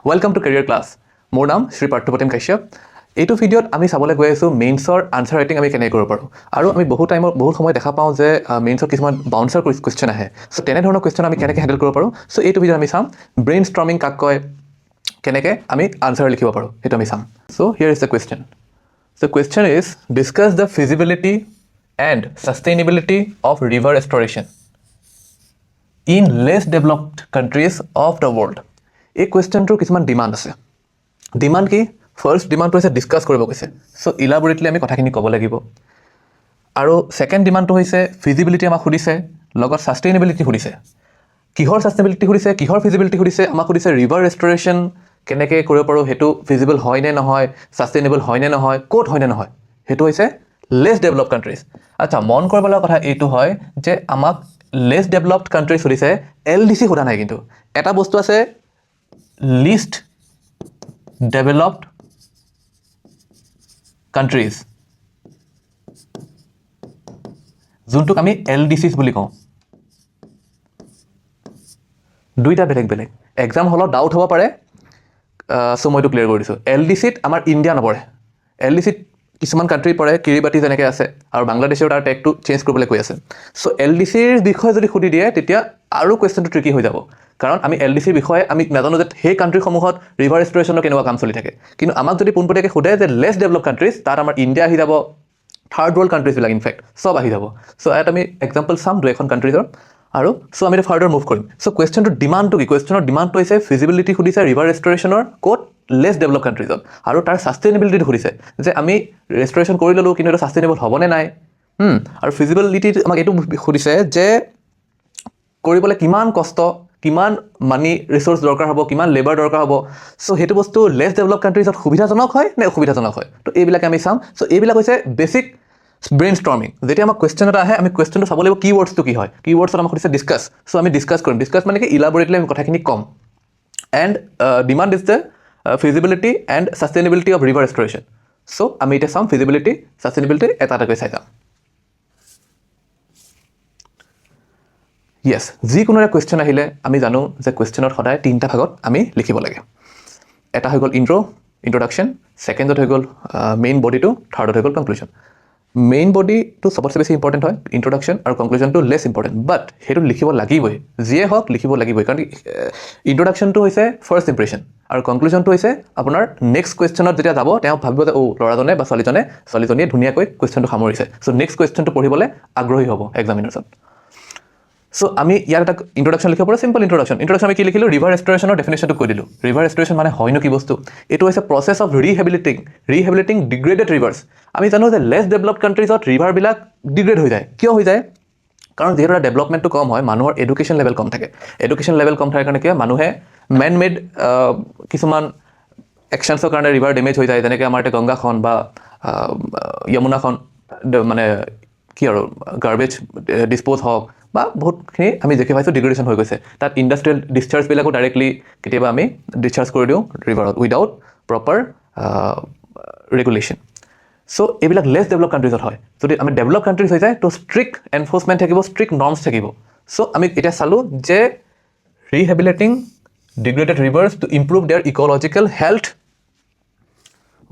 Welcome to Career Class. মোৰ নাম শ্ৰী পাৰ্থপ্ৰতিম কাশ্যপ। এইটো ভিডিঅ'ত আমি চাবলৈ গৈ আছোঁ মেইনছৰ আনসাৰ ৰাইটিং আমি কেনেকৈ কৰিব পাৰোঁ। আৰু আমি বহুত সময় দেখা পাওঁ যে মেইনছৰ কিছুমান বাউন্সাৰ কুৱেশ্যন আহে। চ' তেনেধৰণৰ কুৱেশ্যন আমি কেনেকৈ হেণ্ডেল কৰিব পাৰোঁ। চ' এইটো ভিডিঅ'ত আমি চাম ব্ৰেইন ষ্টৰ্মিং কাক কয়, কেনেকৈ আমি আনসাৰ লিখিব পাৰোঁ সেইটো আমি চাম। So' here is the question. The question is, discuss the feasibility and sustainability of river restoration in less developed countries of the world. এই কুৱেশ্যনটোৰ কিছুমান ডিমাণ্ড আছে। ডিমাণ্ড কি? ফাৰ্ষ্ট ডিমাণ্ডটো হৈছে ডিছকাছ কৰিব কৈছে। চ' ইলাবৰেটলি আমি কথাখিনি ক'ব লাগিব। আৰু ছেকেণ্ড ডিমাণ্ডটো হৈছে ফিজিবিলিটি আমাক সুধিছে, লগত ছাষ্টেইনেবিলিটি সুধিছে। কিহৰ ছাষ্টেইনেবিলিটি সুধিছে, কিহৰ ফিজিবিলিটি সুধিছে? আমাক সুধিছে ৰিভাৰ ৰেষ্টৰেশ্যন কেনেকৈ কৰিব পাৰোঁ, সেইটো ফিজিবল হয় নে নহয়, ছাষ্টেইনেবল হয় নে নহয়, ক'ত হয় নে নহয়, সেইটো হৈছে লেছ ডেভেলপ কাণ্ট্ৰিজ। আচ্ছা, মন কৰিব লগা কথা এইটো হয় যে আমাক লেছ ডেভেলপড কাণ্ট্ৰিজ সুধিছে, LDC সোধা নাই। কিন্তু এটা বস্তু আছে লিষ্ট ডেভেলপড কাণ্ট্ৰিজ, যোনটোক আমি LDCs বুলি কওঁ। দুইটা বেলেগ বেলেগ। এক্সাম হলত ডাউট হ'ব পাৰে, চ' মই এইটো ক্লিয়াৰ কৰি দিছোঁ। LDCত আমাৰ ইণ্ডিয়া নপৰে। LDCত কিছুমান কাণ্ট্ৰি পৰে, কিৰিবাতি যেনেকৈ আছে, আৰু বাংলাদেশেও তাৰ টেগটো চেঞ্জ কৰিবলৈ কৈ আছে। চ' LDCৰ বিষয়ে যদি সুধি দিয়ে তেতিয়া আৰু কুৱেশ্যনটো ট্ৰিকি হৈ যাব। কাৰণ আমি LDCৰ বিষয়ে আমি নাজানো যে সেই কাণ্ট্ৰিসমূহত ৰিভাৰ ৰেষ্টৰেশ্যনৰ কেনেকুৱা কাম চলি থাকে। কিন্তু আমাক যদি পোনপটীয়াকৈ সোধে যে লেছ ডেভেলপ কাণ্ট্ৰিজ, তাত আমাৰ ইণ্ডিয়া আহি যাব, থাৰ্ড ৱৰ্ল্ড কাণ্ট্ৰিজবিলাক ইনফেক্ট চব আহি যাব। চ' ইয়াত আমি এক্সাম্পল চাম দুই এখন কাণ্ট্ৰিজৰ, আৰু চ' আমি এতিয়া ফাৰ্ডাৰ মুভ কৰিম। চ' কুৱেশ্যনটোৰ ডিমাণ্ডটো কি? কুৱেশ্যনৰ ডিমাণ্ডটো হৈছে ফিজিবিলিটি সুধিছে ৰিভাৰ ৰেষ্টৰেশ্যনৰ ক'ত, লেছ ডেভেলপ কাণ্ট্ৰিজত। আৰু তাৰ ছাষ্টেইনেবিলিটিটো সুধিছে যে আমি ৰেষ্টৰেশ্যন কৰি ল'লোঁ কিন্তু এইটো ছাষ্টেইনেবল হ'বনে নাই। আৰু ফিজিবিলিটিত আমাক এইটো সুধিছে যে কৰিবলৈ কিমান কষ্ট, কিমান মানি ৰিচোৰ্চ দৰকাৰ হ'ব, কিমান লেবাৰ দৰকাৰ হ'ব। চ' সেইটো বস্তু লেছ ডেভেলপ কাণ্ট্ৰিজত সুবিধাজনক হয় নে অসুবিধাজনক হয়, তো এইবিলাকে আমি চাম। চ' এইবিলাক হৈছে বেছিক ব্ৰেইন ষ্টৰ্মিং। যেতিয়া আমাক কুৱেশ্যন এটা আহে আমি কুৱেশ্যনটো চাব লাগিব কিৱৰ্ডছটো কি হয়। কিৱৰ্ডছত আমাক সুধিছে ডিছকাছ। চ' আমি ডিছকাছ কৰিম। ডিছকাছ মানে কি? ইলাবৰেটলি আমি কথাখিনি ক'ম। And demand is the feasibility and sustainability of river restoration. So' আমি এতিয়া চাম ফিজিবিলিটি, ছাষ্টেইনেবিলিটি এটা এটাকৈ চাই যাম। য়েছ, যিকোনো এটা কুৱেশ্যন আহিলে আমি জানো যে কুৱেশ্যনত সদায় তিনিটা ভাগত আমি লিখিব লাগে। এটা হৈ গ'ল ইণ্ট্ৰডাকশ্যন, ছেকেণ্ডত হৈ গ'ল মেইন বডিটো, থাৰ্ডত হৈ গ'ল কনক্লুজন। মেইন বডিটো চবতছে বেছি ইম্পৰ্টেণ্ট হয়, ইণ্ট্ৰডাকশ্যন আৰু কনক্লুজনটো লেছ ইম্পৰ্টেণ্ট, বাট সেইটো লিখিব লাগিবই, যিয়ে হওক লিখিব লাগিবই। কাৰণ ইণ্ট্ৰডাকশ্যনটো হৈছে ফাৰ্ষ্ট ইম্প্ৰেশ্যন, আৰু কনক্লুজনটো হৈছে আপোনাৰ নেক্সট কুৱেশ্যনত যেতিয়া যাব তেওঁ ভাবিব যে ল'ৰাজনে বা ছোৱালীজনীয়ে ধুনীয়াকৈ কুৱেশ্যনটো সামৰিছে। চ' নেক্সট কুৱেশ্যনটো পঢ়িবলৈ আগ্ৰহী হ'ব এক্সামিনাৰ্ছত। চ' আমি ইয়াত এটা ইণ্ট্ৰডাকশ্যন লিখিব পাৰোঁ, চিম্পল ইণ্ট্ৰডাকশ্যন। আমি কি লিখিলোঁ? ৰিভাৰ ৰেষ্টৰেশ্যনৰ ডেফিনেশ্যনটো কৈ দিলোঁ। ৰিভাৰ ৰেষ্টৰেশ্যন মানে হয়নো কি বস্তু? এইটো হৈছে প্ৰচেছ অফ ৰিহেবিলিটিং ডিগ্ৰেডেড ৰিভাৰ্ছ। আমি জানো যে লেছ ডেভেলপড কাণ্ট্ৰিজত ৰিভাৰবিলাক ডিগ্ৰেড হৈ যায়। কিয় হৈ যায়? কাৰণ যিহেতু এটা ডেভেলপমেণ্টটো কম হয়, মানুহৰ এডুকেশ্যন লেভেল কম থাকে। এডুকেশ্যন লেভেল কম থকাৰ কাৰণে কি হয়, মানুহে মেন মেড কিছুমান একশ্যনছৰ কাৰণে ৰিভাৰ ডেমেজ হৈ যায়। যেনেকৈ আমাৰ এতিয়া গংগাখন বা যমুনাখন মানে কি আৰু গাৰ্বেজ ডিছপ'জ হওক বা বহুতখিনি আমি দেখি পাইছোঁ ডিগ্ৰেডেশ্যন হৈ গৈছে। তাত ইণ্ডাষ্ট্ৰিয়েল ডিছচাৰ্জবিলাকো ডাইৰেক্টলি কেতিয়াবা আমি ডিছচাৰ্জ কৰি দিওঁ ৰিভাৰত উইদাউট প্ৰপাৰ ৰেগুলেশ্যন। চ' এইবিলাক লেছ ডেভেলপ কাণ্ট্ৰিজত হয়। যদি আমি ডেভেলপ কাণ্ট্ৰিজ হৈ যায় তো ষ্ট্ৰিক্ট এনফৰ্চমেণ্ট থাকিব, ষ্ট্ৰিক্ট নৰ্মছ থাকিব। চ' আমি এতিয়া চালোঁ যে rehabilitating degraded rivers to improve their ecological health,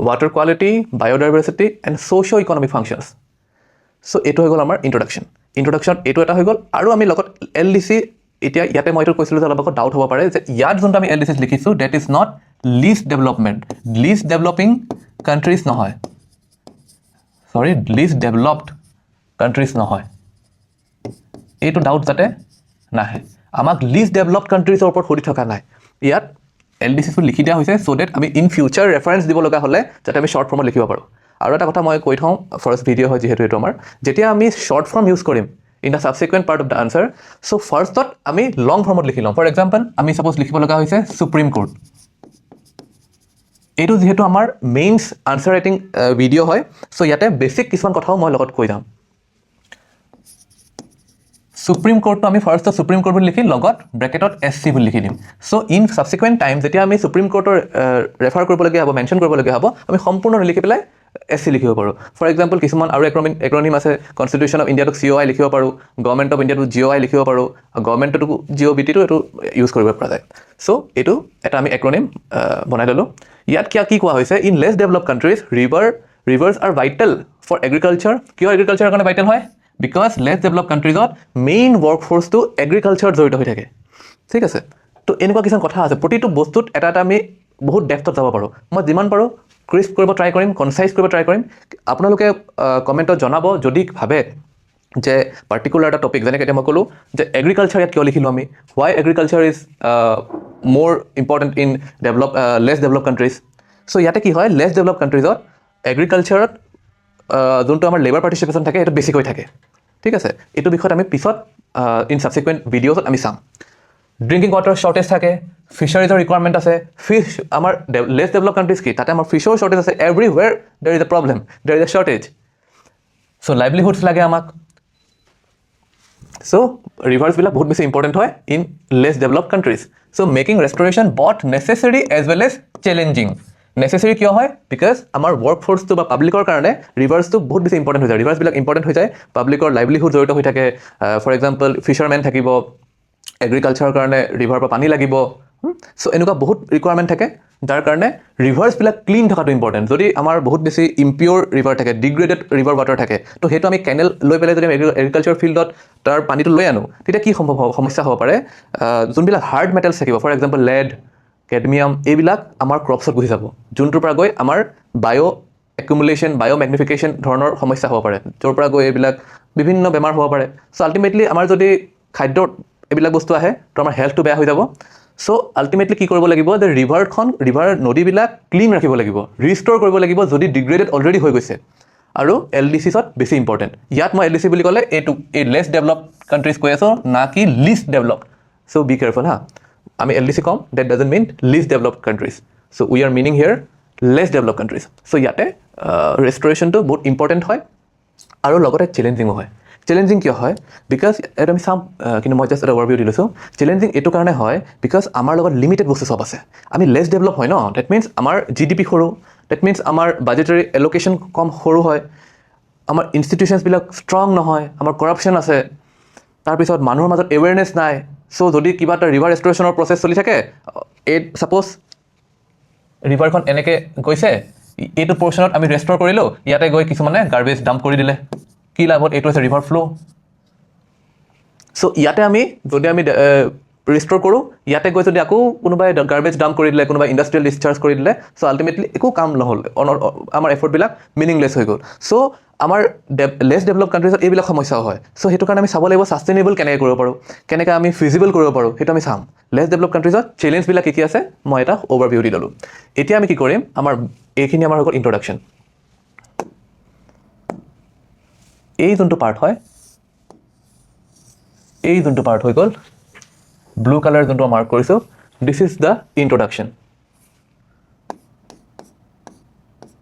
water quality, biodiversity and socio' economic functions. So' এইটো হৈ গ'ল আমাৰ ইণ্ট্ৰডাকশ্যন এইটো এটা হৈ গ'ল। আৰু আমি লগত LDC, এতিয়া ইয়াতে মই এইটো কৈছিলোঁ যে অলপ আগত ডাউট হ'ব পাৰে যে ইয়াত যোনটো আমি LDCs লিখিছোঁ that is not least development, least developing countries নহয়, লিষ্ট ডেভেলপড কাণ্ট্ৰিজ নহয়। এইটো ডাউট যাতে নাহে। আমাক লিষ্ট ডেভেলপড কাণ্ট্ৰিজৰ ওপৰত সুধি থকা নাই। ইয়াত LDCটো লিখি দিয়া হৈছে চ' ডেট আমি ইন ফিউচাৰ ৰেফাৰেঞ্চ দিব লগা হ'লে যাতে আমি শ্বৰ্ট ফৰ্মত লিখিব পাৰোঁ। আৰু এটা কথা মই কৈ থওঁ, ফাৰ্ষ্ট ভিডিঅ' হয় যিহেতু এইটো আমাৰ, যেতিয়া আমি শ্বৰ্ট ফৰ্ম ইউজ কৰিম in the subsequent part of the answer, so' ফাৰ্ষ্টত আমি লং ফৰ্মত লিখি লওঁ। ফৰ এক্সাম্পল আমি ছাপ'জ লিখিব লগা হৈছে সুপ্ৰিম কোৰ্ট। এইটো যিহেতু আমাৰ মেইনছ আনচাৰ ৰাইটিং ভিডিঅ' হয়, চ' ইয়াতে বেছিক কিছুমান কথাও মই লগত কৈ যাম। সুপ্ৰিম কোৰ্টটো আমি ফাৰ্ষ্টত সুপ্ৰিম কোৰ্ট বুলি লিখি লগত ব্ৰেকেটত SC বুলি লিখি দিম। চ' ইন ছাবচিকুৱেণ্ট টাইম যেতিয়া আমি সুপ্ৰিম কোৰ্টৰ ৰেফাৰ কৰিবলগীয়া হ'ব, মেনশ্যন কৰিবলগীয়া হ'ব, আমি সম্পূৰ্ণ নিলিখি পেলাই SC লিখিব পাৰোঁ ফৰ এক্সাম্পল কিছুমান আৰু এক্ৰনিম আছে কনষ্টিটিউশ্যন অফ ইণ্ডিয়াটোক COI লিখিব পাৰোঁ গভৰ্ণমেণ্ট অফ ইণ্ডিয়াটো GOI লিখিব পাৰোঁ গভৰ্ণমেণ্টটো GOBTটো এইটো ইউজ কৰিব পৰা যায় চ' এইটো এটা আমি এক্ৰনিম বনাই ল'লোঁ ইয়াত কি কোৱা হৈছে in less develop countries rivers are vital for agriculture কিয় এগ্ৰিকালচাৰৰ কাৰণে ভাইটেল হয় বিকজ লেছ ডেভেলপ কাণ্ট্ৰিজত মেইন ৱৰ্ক ফ'ৰ্চটো এগ্ৰিকালচাৰত জড়িত হৈ থাকে ঠিক আছে তো এনেকুৱা কিছুমান কথা আছে প্ৰতিটো বস্তুত এটা আমি বহুত ডেপথত যাব পাৰোঁ মই যিমান পাৰোঁ ক্ৰিস্প কৰিব ট্ৰাই কৰিম কনচাইজ কৰিব ট্ৰাই কৰিম আপোনালোকে কমেণ্টত জনাব যদি ভাবে যে পাৰ্টিকুলাৰ এটা টপিক যেনেকৈ এতিয়া মই ক'লোঁ যে এগ্ৰিকালচাৰ ইয়াত কিয় লিখিলোঁ আমি why agriculture is more important in less develop countries so' ইয়াতে কি হয় লেছ ডেভেলপ কাণ্ট্ৰিজত এগ্ৰিকালচাৰত যোনটো আমাৰ লেবাৰ পাৰ্টিচিপেশ্যন থাকে সেইটো বেছিকৈ থাকে ঠিক আছে এইটো বিষয়ত আমি পিছত ইন ছাবচিকুৱেণ্ট ভিডিঅ'ছত আমি চাম ড্ৰিংকিং ৱাটাৰ শ্বৰ্টেজ থাকে ফিচাৰিজৰ ৰিকুৱাৰমেণ্ট আছে ফিছ আমাৰ লেছ ডেভেলপ কাণ্ট্ৰিজ কি তাতে আমাৰ ফিছৰ শ্বৰ্টেজ আছে everywhere there is a problem there is a shortage so' livelihoods লাগে আমাক চ' ৰিভাৰ্ছবিলাক বহুত বেছি ইম্পৰ্টেণ্ট হয় in less develop countries so' making restoration both necessary as well as challenging necessary কিয় হয় বিকজ আমাৰ ৱৰ্ক ফ'ৰ্চটো বা পাব্লিকৰ কাৰণে ৰিভাৰ্ছটো বহুত বেছি ইম্পৰ্টেণ্ট হৈ যায় ৰিভাৰ্ছবিলাক ইম্পৰ্টেণ্ট হৈ যায় পাব্লিকৰ লাইভলিহুড জড়িত হৈ থাকে ফৰ এক্সাম্পল ফিচাৰমেন থাকিব এগ্ৰিকালচাৰৰ কাৰণে ৰিভাৰৰ পৰা পানী লাগিব চ' এনেকুৱা বহুত ৰিকুৱাৰমেণ্ট থাকে যাৰ কাৰণে ৰিভাৰ্ছবিলাক ক্লিন থকাটো ইম্পৰ্টেণ্ট যদি আমাৰ বহুত বেছি ইম্পিয়ৰ ৰিভাৰ থাকে ডিগ্ৰেডেড ৰিভাৰ ৱাটাৰ থাকে তো সেইটো আমি কেনেল লৈ পেলাই যদি এগ্ৰিকালচাৰ ফিল্ডত তাৰ পানীটো লৈ আনো তেতিয়া কি সমস্যা হ'ব পাৰে যোনবিলাক হাৰ্ড মেটেলছ থাকিব ফৰ এক্সাম্পল লেড কেডমিয়াম এইবিলাক আমাৰ ক্ৰপছত গুচি যাব যোনটোৰ পৰা গৈ আমাৰ একুমুলেশ্যন ম্যাগনিফিকেশ্যন ধৰণৰ সমস্যা হ'ব পাৰে য'ৰ পৰা গৈ এইবিলাক বিভিন্ন বেমাৰ হ'ব পাৰে চ' আল্টিমেটলি আমাৰ যদি খাদ্যত এইবিলাক বস্তু আহে তো আমাৰ হেল্থটো বেয়া হৈ যাব চ' আল্টিমেটলি কি কৰিব লাগিব যে ৰিভাৰ নদীবিলাক ক্লিন ৰাখিব লাগিব ৰিষ্ট'ৰ কৰিব লাগিব যদি ডিগ্ৰেডেড অলৰেডি হৈ গৈছে আৰু LDCছত বেছি ইম্পৰ্টেণ্ট ইয়াত মই LDC বুলি ক'লে এই লেছ ডেভেলপ কাণ্ট্ৰিজ কৈ আছোঁ না কি least develop so' be careful হা আমি LDC come that doesn't mean least develop countries so' we are meaning here less develop countries so' ইয়াতে ৰেষ্ট'ৰেশ্যনটো বহুত ইম্পৰ্টেণ্ট হয় আৰু লগতে চেলেঞ্জিঙো হয় চেলেঞ্জিং কিয় হয় বিকজ এইটো আমি চাম কিন্তু মই জাষ্ট এটা অভাৰভিউ দি লৈছোঁ চেলেঞ্জিং এইটো কাৰণে হয় বিকজ আমাৰ লগত লিমিটেড বস্তু চব আছে আমি লেছ ডেভেলপ হয় ন ডেট মিনছ আমাৰ GDP সৰু ডেট মিনছ আমাৰ বাজেটাৰী এল'কেশ্যন কম সৰু হয় আমাৰ ইনষ্টিটিউশ্যনছবিলাক ষ্ট্ৰং নহয় আমাৰ কৰাপশ্যন আছে তাৰপিছত মানুহৰ মাজত এৱেৰনেছ নাই চ' যদি কিবা এটা ৰিভাৰ ৰেষ্ট'ৰেশ্যনৰ প্ৰচেছ চলি থাকে ছাপ'জ ৰিভাৰখন এনেকৈ গৈছে এইটো পৰ্চনত আমি ৰেষ্ট'ৰ কৰিলোঁ ইয়াতে গৈ কিছুমানে গাৰ্বেজ ডাম্প কৰি দিলে কি লাভত এইটো হৈছে ৰিভাৰ ফ্ল' চ' ইয়াতে যদি আমি ৰিষ্ট'ৰ কৰোঁ ইয়াতে গৈ যদি আকৌ কোনোবাই গাৰ্বেজ ডাম্প কৰি দিলে কোনোবাই ইণ্ডাষ্ট্ৰিয়েল ডিছচাৰ্জ কৰি দিলে চ' আল্টিমেটলি একো কাম নহ'ল আমাৰ এফৰ্টবিলাক মিনিংলেছ হৈ গ'ল চ' আমাৰ লেছ ডেভেলপ কাণ্ট্ৰিজত এইবিলাক সমস্যাও হয় চ' সেইটো কাৰণে আমি চাব লাগিব ছাষ্টেইনেবল কেনেকৈ কৰিব পাৰোঁ কেনেকৈ আমি ফিজিবল কৰিব পাৰোঁ সেইটো আমি চাম লেছ ডেভেলপ কাণ্ট্ৰিজত চেলেঞ্জবিলাক কি আছে মই এটা অভাৰভিউ দি ল'লোঁ এতিয়া আমি কি কৰিম এইখিনি আমাৰ হৈ গ'ল ইন্ট্ৰডাকশ্যন এই যোনটো পাৰ্ট হয় এই যোনটো পাৰ্ট হৈ গ'ল ব্লু কালাৰ যোনটো মাৰ্ক কৰিছোঁ দিছ ইজ দ্য ইন্ট্ৰডাকশ্যন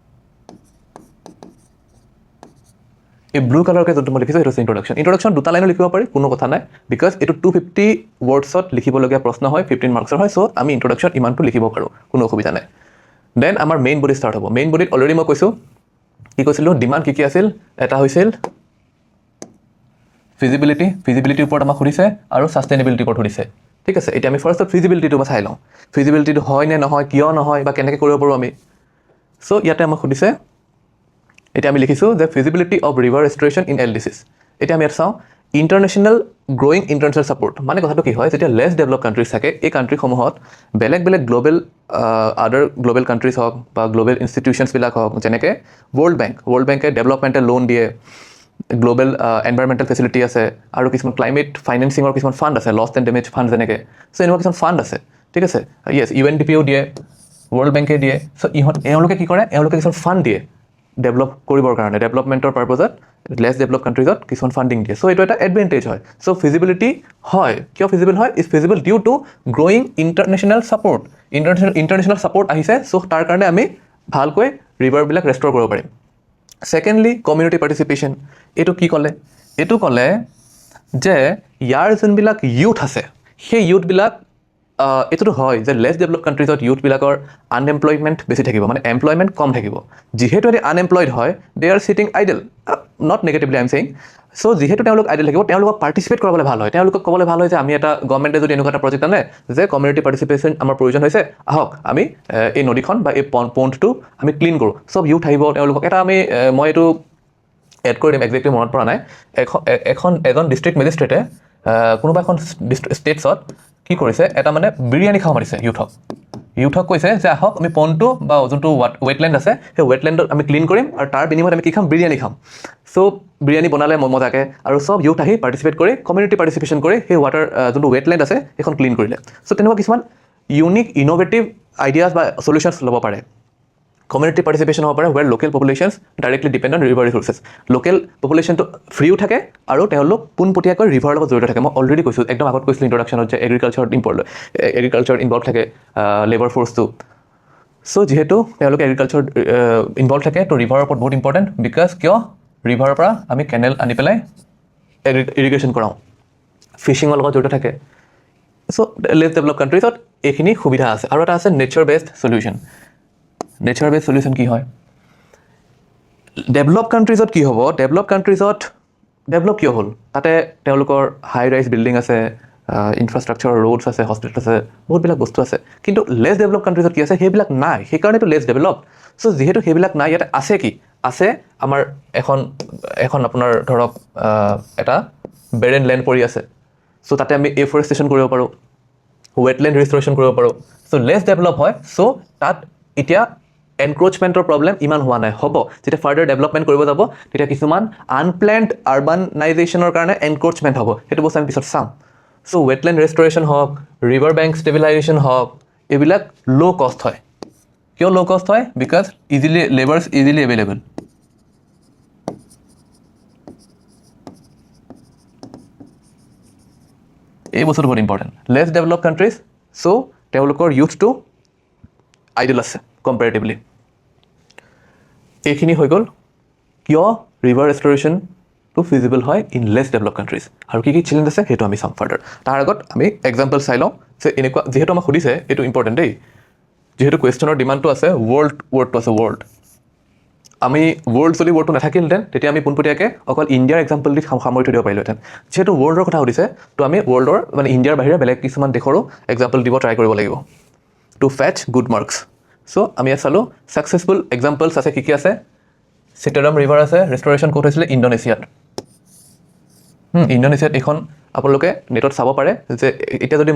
এই ব্লু কালাৰকে যোনটো মই লিখিছোঁ সেইটো হৈছে ইন্ট্ৰডাকশ্যন দুটা লাইনো লিখিব পাৰি কোনো কথা নাই বিকজ এইটো 250 ৱৰ্ডছত লিখিবলগীয়া প্ৰশ্ন হয় 15 মাৰ্কছৰ হয় চ' আমি ইন্ট্ৰডাকশ্যন ইমানটো লিখিব পাৰোঁ কোনো অসুবিধা নাই দেন আমাৰ মেইন বডি ষ্টাৰ্ট হ'ব মেইন বডিত অলৰেডি মই কৈছোঁ কি কৈছিলোঁ ডিমাণ্ড কি আছিল এটা হৈছিল ফিজিবিলিটিৰ ওপৰত আমাক সুধিছে আৰু ছাষ্টেইনেবিলিটিৰ ওপৰত সুধিছে ঠিক আছে এতিয়া আমি ফাৰ্ষ্টত ফিজিবিলিটিটো চাই লওঁ ফিজিবিলিটিটো হয় নে নহয় কিয় নহয় বা কেনেকৈ কৰিব পাৰোঁ আমি চ' ইয়াতে আমাক সুধিছে এতিয়া আমি লিখিছোঁ যে feasibility of river restoration in LDCs এতিয়া আমি ইয়াত চাওঁ ইণ্টাৰনেশ্যনেল গ্ৰ'য়িং ইণ্টাৰনেশ্যনেল ছাপৰ্ট মানে কথাটো কি হয় যেতিয়া লেছ ডেভেলপ কাণ্ট্ৰিজ থাকে এই কাণ্ট্ৰিসমূহত বেলেগ আদাৰ গ্ল'বেল কাণ্ট্ৰিজ হওক বা গ্ল'বেল ইনষ্টিটিউশ্যনছবিলাক হওক যেনেকৈ ৱৰ্ল্ড বেংকে ডেভেলপমেণ্টেল লোন দিয়ে গ্ল'বেল এনভাইৰমেণ্টেল ফেচিলিটি আছে আৰু কিছুমান ক্লাইমেট ফাইনেন্সিঙৰ কিছুমান ফাণ্ড আছে লষ্ট এণ্ড ডেমেজ ফাণ্ড যেনেকৈ চ' এনেকুৱা কিছুমান ফাণ্ড আছে ঠিক আছে য়েছ UNDPও দিয়ে ৱৰ্ল্ড বেংকে দিয়ে চ' এওঁলোকে কি কৰে এওঁলোকে কিছুমান ফাণ্ড দিয়ে ডেভেলপ কৰিবৰ কাৰণে ডেভেলপমেণ্টৰ পাৰ্পজত লেছ ডেভেলপ কাণ্ট্ৰিজত কিছুমান ফাণ্ডিং দিয়ে চ' এইটো এটা এডভান্টেজ হয় চ' ফিজিবিলিটি হয় কিয় ফিজিবল হয় is feasible due to growing international support আহিছে চ' তাৰ কাৰণে আমি ভালকৈ ৰিভাৰবিলাক ৰেষ্ট'ৰ কৰিব পাৰিম ছেকেণ্ডলি কমিউনিটি পাৰ্টিচিপেশ্যন এইটো কি ক'লে এইটো ক'লে যে ইয়াৰ যোনবিলাক ইউথ আছে সেই ইউথবিলাক এইটোতো হয় যে লেছ ডেভেলপ কাণ্ট্ৰিজত ইউথবিলাকৰ আনএমপ্লয়মেণ্ট বেছি থাকিব মানে এমপ্লয়মেণ্ট কম থাকিব যিহেতু এটি আনএমপ্লয়ড হয় they are sitting idle not negatively I am saying so' যিহেতু তেওঁলোক আইডল থাকিব তেওঁলোকক পাৰ্টিচিপেট কৰিবলৈ ভাল হয় তেওঁলোকক ক'বলৈ ভাল হয় যে আমি এটা গভৰ্ণমেণ্টে যদি এনেকুৱা এটা প্ৰজেক্ট আনে যে কমিউনিটি পাৰ্টিচিপেশ্যন আমাৰ প্ৰয়োজন হৈছে আহক আমি এই নদীখন বা এই পণ্ডটো আমি ক্লিন কৰোঁ চব ইউথ আহিব তেওঁলোকক এটা আমি মই এইটো এড কৰি দিম একজেক্টলি মনত পৰা নাই এজন ডিষ্ট্ৰিক্ট মেজিষ্ট্ৰেটে কোনোবা এখন ষ্টেটছত কি কৰিছে এটা মানে বিৰিয়ানী খাব মাতিছে ইউথক কৈছে যে আহক আমি পণ্ডটো বা যোনটো ৱেটলেণ্ড আছে সেই ৱেটলেণ্ডত আমি ক্লিন কৰিম আৰু তাৰ বিনিময়ত আমি কি খাম বিৰিয়ানী খাম চ' বিৰিয়ানী বনালে মজাকৈ আৰু চব ইউথ আহি পাৰ্টিচিপেট কৰি কমিউনিটি পাৰ্টিচিপেশ্যন কৰি সেই ৱাটাৰ যোনটো ৱেটলেণ্ড আছে সেইখন ক্লিন কৰিলে চ' তেনেকুৱা কিছুমান ইউনিক ইন'ভেটিভ আইডিয়াছ বা চলিউশ্যনছ ল'ব পাৰে কমিউনিটি পাৰ্টিচিপেশ্যন হ'ব পাৰে where local populations directly depend on river resources local পপুলেশ্যনটো ফ্ৰীও থাকে আৰু তেওঁলোক পোনপটীয়াকৈ ৰিভাৰৰ লগত জড়িত থাকে মই অলৰেডি কৈছোঁ একদম আগত কৈছিলোঁ ইণ্ট্ৰডাকশ্যনত যে এগ্ৰিকালচাৰত ইনভল্ভ থাকে লেবাৰ ফ'ৰ্চটো চ' যিহেতু তেওঁলোকে এগ্ৰিকালচাৰত ইনভল্ভ থাকে তো ৰিভাৰৰ ওপৰত বহুত ইম্পৰ্টেণ্ট বিকজ কিয় ৰিভাৰৰ পৰা আমি কেনেল আনি পেলাই ইৰিগেশ্যন কৰাওঁ ফিচিঙৰ লগত জড়িত থাকে চ' লেছ ডেভেলপ কাণ্ট্ৰিজত এইখিনি সুবিধা আছে আৰু এটা আছে nature based solution nature based solution কি হয় ডেভেলপ কাণ্ট্ৰিজত কি হ'ব ডেভেলপ কাণ্ট্ৰিজত ডেভেলপ কিয় হ'ল তাতে তেওঁলোকৰ হাই ৰাইজ বিল্ডিং আছে ইনফ্ৰাষ্ট্ৰাকচাৰ ৰোডছ আছে হস্পিটেল আছে বহুতবিলাক বস্তু আছে কিন্তু লেছ ডেভেলপ কাণ্ট্ৰিজত কি আছে সেইবিলাক নাই সেইকাৰণেতো লেছ ডেভেলপ চ' যিহেতু সেইবিলাক নাই ইয়াতে আছে কি আছে আমাৰ এখন আপোনাৰ ধৰক এটা বেৰেন লেণ্ড পৰি আছে চ' তাতে আমি এফৰেষ্টেশ্যন কৰিব পাৰোঁ ৱেটলেণ্ড ৰিষ্ট'ৰেশ্যন কৰিব পাৰোঁ চ' লেছ ডেভেলপ হয় চ' তাত এতিয়া এনক্ৰ'চমেণ্টৰ প্ৰব্লেম ইমান হোৱা নাই হ'ব যেতিয়া ফাৰ্ডাৰ ডেভেলপমেণ্ট কৰিব যাব তেতিয়া কিছুমান আনপ্লেণ্ড আৰ্বানাইজেশ্যনৰ কাৰণে এনক্ৰ'চমেণ্ট হ'ব সেইটো বস্তু আমি পিছত চাম চ' ৱেটলেণ্ড ৰেষ্ট'ৰেশ্যন হওক ৰিভাৰ বেংক ষ্টেবিলাইজেশ্যন হওক এইবিলাক ল' কষ্ট হয় কিয় ল' কষ্ট হয় বিকজ লেবাৰ্ছ ইজিলি এভেইলেবল এই বস্তুটো বহুত ইম্পৰ্টেণ্ট লেছ ডেভেলপ কাণ্ট্ৰিজ চ' তেওঁলোকৰ ইউথটো আইডল আছে কম্পেৰেটিভলি এইখিনি হৈ গ'ল কিয় ৰিভাৰ ৰেষ্ট'ৰেশ্যনটো ফিজিবল হয় ইন লেছ ডেভেলপ কাণ্ট্ৰিজ আৰু কি চেলেঞ্জ আছে সেইটো আমি চাম ফাৰ্ডাৰ তাৰ আগত আমি এক্সাম্পল চাই লওঁ যে এনেকুৱা যিহেতু আমাক সুধিছে এইটো ইম্পৰ্টেণ্ট দেই যিহেতু কুৱেশ্যনৰ ডিমাণ্ডটো আছে ৱৰ্ডটো আছে ৱৰ্ল্ড আমি যদি ৱৰ্ডটো নাথাকিলহেঁতেন তেতিয়া আমি পোনপটীয়াকৈ অকল ইণ্ডিয়াৰ এক্সাম্পল দি সামৰি থৈ দিব পাৰিলোহেঁতেন যিহেতু ৱৰ্ল্ডৰ কথা সুধিছে তো আমি ৱৰ্ল্ডৰ মানে ইণ্ডিয়াৰ বাহিৰে বেলেগ কিছুমান দেশৰো এক্সাম্পল দিব ট্ৰাই কৰিব লাগিব টু ফেচ গুড মাৰ্কছ চ' আমি ইয়াত চালোঁ ছাকচেছফুল এক্সাম্পলছ আছে কি আছে চিটাৰাম ৰিভাৰ আছে ৰেষ্ট'ৰেশ্যন ক'ত হৈছিলে ইণ্ডোনেছিয়াত এইখন আপোনালোকে নেটত চাব পাৰে যে এতিয়া যদি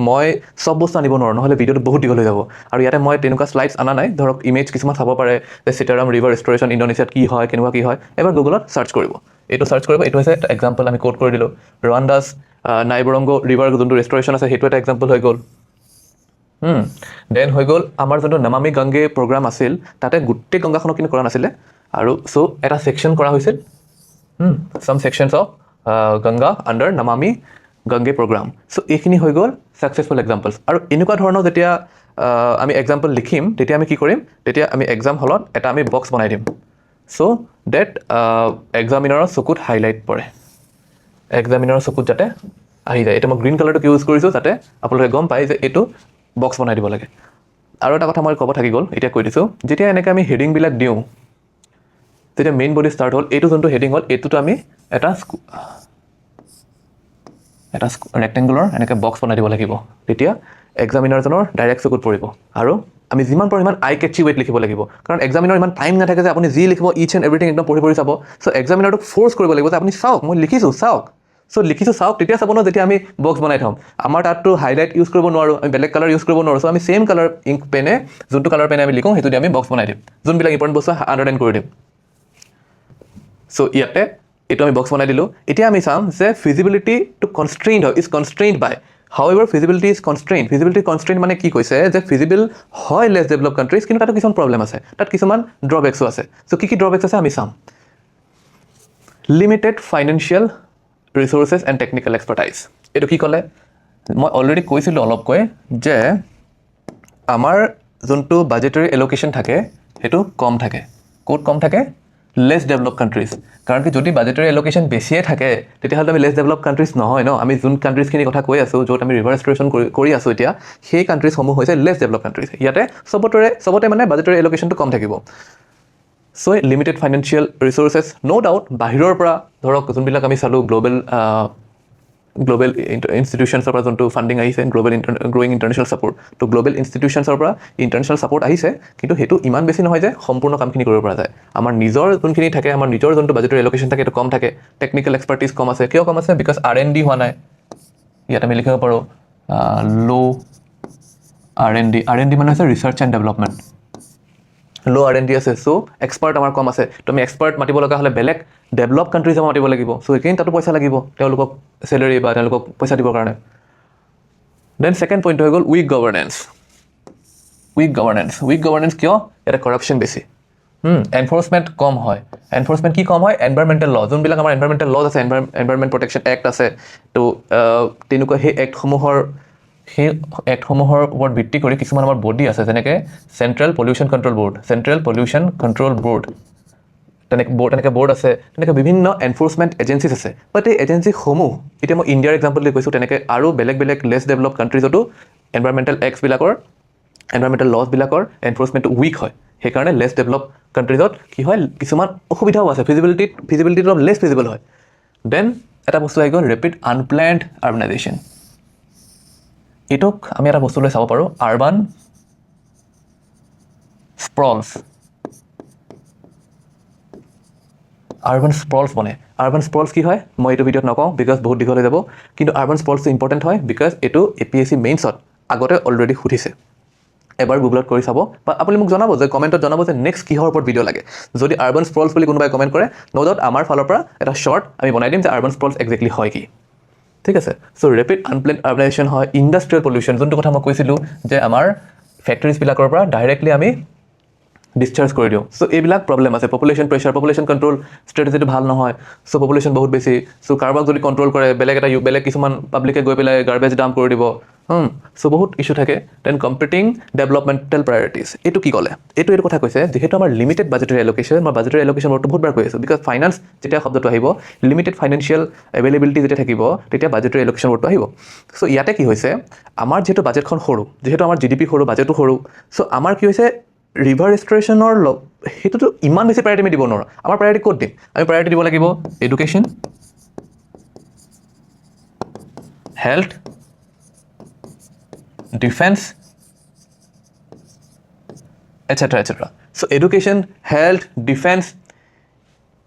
মই চব বস্তু আনিব নোৱাৰোঁ নহ'লে ভিডিঅ'টো বহুত দীঘল হৈ যাব আৰু ইয়াতে মই তেনেকুৱা শ্লাইডছ অনা নাই ধৰক ইমেজ কিছুমান চাব পাৰে যে চিটাৰাম ৰিভাৰ ৰেষ্ট'ৰেশ্যন ইণ্ডোনেছিয়াত কি হয় কেনেকুৱা কি হয় এবাৰ গুগলত চাৰ্চ কৰিব এইটো হৈছে এটা এক্সাম্পল আমি কোড কৰি দিলোঁ ৰৱাণ্ডাছ নাইবৰংগ ৰিভাৰ যোনটো ৰেষ্ট'ৰেশ্যন আছে সেইটো এটা এক্সাম্পল হৈ গ'ল দেন হৈ গ'ল আমাৰ যোনটো নমামি গংগে প্ৰগ্ৰাম আছিল তাতে গোটেই গংগাখনক কিন্তু কৰা নাছিলে আৰু চ' এটা ছেকশ্যন কৰা হৈছিল চাম sections of Ganga under Namami Gange programme so' এইখিনি হৈ গ'ল ছাকচেছফুল এক্সাম্পলছ আৰু এনেকুৱা ধৰণৰ যেতিয়া আমি এক্সাম্পল লিখিম তেতিয়া আমি কি কৰিম তেতিয়া আমি এক্সাম হলত এটা আমি বক্স বনাই দিম চ' ডেট এক্সামিনাৰৰ চকুত হাইলাইট পৰে এক্সামিনাৰৰ চকুত যাতে আহি যায় এতিয়া মই গ্ৰীণ কালাৰটো ইউজ কৰিছোঁ যাতে আপোনালোকে গম পায় যে এইটো বক্স বনাই দিব লাগে আৰু এটা কথা মই ক'ব থাকি গ'ল এতিয়া কৈ দিছোঁ যেতিয়া এনেকৈ আমি হেডিংবিলাক দিওঁ তেতিয়া মেইন বডি ষ্টাৰ্ট হ'ল এইটো যোনটো হেডিং হ'ল এইটোতো আমি এটা ৰেক্টেংগুলাৰ এনেকৈ বক্স বনাই দিব লাগিব তেতিয়া এক্সামিনাৰজনৰ ডাইৰেক্ট চকুত পৰিব আৰু আমি যিমান পাৰোঁ সিমান আই কেটচি ৱেট লিখিব লাগিব কাৰণ এক্সামিনাৰ ইমান টাইম নাথাকে যে আপুনি যি লিখিব ইচ এণ্ড এভৰিথিং একদম পঢ়ি চাব চ' এক্সামিনাৰটোক ফ'ৰ্চ কৰিব লাগিব যে আপুনি চাওক মই লিখিছোঁ চাওক তেতিয়া চাব ন যেতিয়া আমি বক্স বনাই থ'ম আমাৰ তাততো হাইলাইট ইউজ কৰিব নোৱাৰোঁ আমি বেলেগ কালাৰ ইউজ কৰিব নোৱাৰোঁ চ' আমি ছেম কালাৰ ইংক পেনে যোনটো কালাৰ পেনে আমি লিখোঁ সেইটো দি আমি বক্স বনাই দিম যোনবিলাক ইম্পৰ্টেণ্ট বস্তু আণ্ডাৰলাইন কৰি দিম চ' ইয়াতে এইটো আমি বক্স বনাই দিলোঁ এতিয়া আমি চাম যে feasibility to constrained by however feasibility is constrained মানে কি কৈছে যে ফিজিবল হয় লেছ ডেভেলপ কাণ্ট্ৰিজ কিন্তু তাতো কিছুমান প্ৰব্লেম আছে তাত কিছুমান ড্ৰবেক্সো আছে চ' কি ড্ৰবেক্স আছে আমি চাম limited financial resources and technical expertise এইটো কি ক'লে মই অলৰেডি কৈছিলোঁ অলপকৈ যে আমাৰ যোনটো বাজেটৰী এল'কেশ্যন থাকে সেইটো কম থাকে ক'ত কম থাকে লেছ ডেভেলপ কাণ্ট্ৰিজ কাৰণ কি যদি বাজেটৰী এলোকেশ্যন বেছিয়ে থাকে তেতিয়াহ'লে আমি লেছ ডেভেলপ কাণ্ট্ৰিজ নহয় ন আমি যোন কাণ্ট্ৰিজখিনি কথা কৈ আছোঁ য'ত আমি ৰিভাৰ ৰেষ্টৰেশ্যন কৰি আছোঁ এতিয়া সেই কাণ্ট্ৰিজসমূহ হৈছে লেছ ডেভেলপ কাণ্ট্ৰিজ ইয়াতে চবতে মানে বাজেটৰী এলোকেশ্যনটো কম থাকিব চ' লিমিটেড ফাইনেন্সিয়েল ৰিচোৰ্চেছ ন' ডাউট বাহিৰৰ পৰা ধৰক যোনবিলাক আমি চালোঁ গ্ল'বেল ইনষ্টিটিউশ্যনছৰ পৰা যোনটো ফাণ্ডিং আহিছে গ্ৰ'য়িং ইণ্টাৰনেশ্যনেল ছাপৰ্ট তো গ্ল'বেল ইনষ্টিটিউশ্যনছৰ পৰা ইণ্টাৰনেশ্যনেল ছাপৰ্ট আহিছে কিন্তু সেইটো ইমান বেছি নহয় যে সম্পূৰ্ণ কামখিনি কৰিব পৰা যায় আমাৰ নিজৰ যোনখিনি থাকে আমাৰ নিজৰ যোনটো বাজেটৰ এলোকেশ্যন থাকে সেইটো কম থাকে টেকনিকেল এক্সপাৰ্টিজ কম আছে কিয় কম আছে বিকজ R&D হোৱা নাই ইয়াত আমি লিখিব পাৰোঁ ল' R&D মানে হৈছে ৰিচাৰ্চ এণ্ড ডেভেলপমেণ্ট ল' R&D আছে চ' এক্সপাৰ্ট আমাৰ কম আছে তো আমি এক্সপাৰ্ট মাতিব লগা হ'লে বেলেগ ডেভেলপ কাণ্ট্ৰিজক মাতিব লাগিব চ' সেইখিনি তাতো পইচা লাগিব তেওঁলোকক চেলেৰি বা তেওঁলোকক পইচা দিবৰ কাৰণে দেন ছেকেণ্ড পইণ্টটো হৈ গ'ল উইক গভাৰ্নেন্স কিয় ইয়াতে কৰাপশ্যন বেছি এনফৰ্চমেণ্ট কম হয় এনফৰ্চমেণ্ট কি কম হয় এনভাইৰমেণ্টেল ল যোনবিলাক আমাৰ এনভাইৰমেণ্টেল লজ আছে এনভাইৰমেণ্ট প্ৰটেকশ্যন এক্ট আছে তো তেনেকুৱা সেই এক্টসমূহৰ ওপৰত ভিত্তি কৰি কিছুমান আমাৰ বডি আছে যেনেকৈ চেণ্ট্ৰেল পলিউশ্যন কণ্ট্ৰল বৰ্ড তেনেকৈ বৰ্ড আছে তেনেকৈ বিভিন্ন এনফৰ্চমেণ্ট এজেঞ্চিজ আছে বাট এই এজেঞ্চিসমূহ এতিয়া মই ইণ্ডিয়াৰ এক্সাম্পল দি কৈছোঁ তেনেকৈ আৰু বেলেগ লেছ ডেভেলপ কাণ্ট্ৰিজতো এনভাইৰমেণ্টেল লজবিলাকৰ এনফৰ্চমেণ্টটো উইক হয় সেইকাৰণে লেছ ডেভেলপ কাণ্ট্ৰিজত কি হয় কিছুমান অসুবিধাও আছে ফিজিবিলিটিটো অলপ লেছ ফিজিবল হয় দেন এটা বস্তু আহি গ'ল ৰেপিড আনপ্লেণ্ড আৰ্বানাইজেশ্যন এইটোক আমি এটা বস্তু লৈ চাব পাৰোঁ আৰ্বান স্প্ৰলছ আৰ্বান স্প্ৰলছ কি হয় মই এইটো ভিডিঅ'ত নকওঁ বিকজ বহুত দীঘল হৈ যাব কিন্তু আৰ্বান স্প্ৰলছটো ইম্পৰ্টেণ্ট হয় বিকজ এইটো APSC মেইনছত আগতে অলৰেডি সুধিছে এবাৰ গুগলত কৰি চাব বা আপুনি মোক জনাব যে কমেণ্টত জনাব যে নেক্সট কিহৰ ওপৰত ভিডিঅ' লাগে যদি আৰ্বান স্প্ৰলছ বুলি কোনোবাই কমেণ্ট কৰে ন' ডাউট আমাৰ ফালৰ পৰা এটা শ্বৰ্ট আমি বনাই দিম যে আৰ্বান স্প্ৰলছ এক্সেক্টলি হয় কি ঠিক আছে চ' ৰেপিড আনপ্লেণ্ড আৰ্বানাইজেশ্যন হয় ইণ্ডাষ্ট্ৰিয়েল পলিউশ্যন যোনটো কথা মই কৈছিলোঁ যে আমাৰ ফেক্টৰীজবিলাকৰ পৰা ডাইৰেক্টলি আমি ডিছচাৰ্জ কৰি দিওঁ চ' এইবিলাক প্ৰব্লেম আছে পপুলেশ্যন প্ৰেছাৰ পপুলেশ্যন কণ্ট্ৰল ষ্ট্ৰেটেজিটো ভাল নহয় চ' পপুলেশ্যন বহুত বেছি চ' কাৰোবাক যদি কণ্ট্ৰল কৰে বেলেগ কিছুমান পাব্লিকে গৈ পেলাই গাৰ্বেজ ডাম্প কৰি দিব চ' বহুত ইছ্যু থাকে দেন কম্পিটিং ডেভেলপমেণ্টেল প্ৰায়ৰিটিজ এইটো কি ক'লে এইটো কথা কৈছে যিহেতু আমাৰ লিমিটেড বাজেটৰী এলোকেশ্যন মই বাজেটৰী এলোকেশ্যন বৰ্ডটো বহুতবাৰ কৈ আছোঁ বিকজ ফাইনেন্স যেতিয়া শব্দটো আহিব লিমিটেড ফাইনেন্সিয়েল এভেইলেবিলিটি যেতিয়া থাকিব তেতিয়া বাজেটৰী এলোকেশ্যন বৰ্ডটো আহিব চ' ইয়াতে কি হৈছে আমাৰ যিহেতু বাজেটখন সৰু যিহেতু আমাৰ GDP সৰু বাজেটো সৰু চ' আমাৰ কি হৈছে ৰিভাৰ ৰেষ্টৰেশ্যনৰ সেইটোতো ইমান বেছি প্ৰায়ৰিটি আমি দিব নোৱাৰোঁ আমাৰ প্ৰায়ৰিটি ক'ত দিম আমি প্ৰায়ৰিটি দিব লাগিব এডুকেশ্যন হেল্থ ডিফেন্স এটচেট্ৰা চ' এডুকেশ্যন হেল্থ ডিফেন্স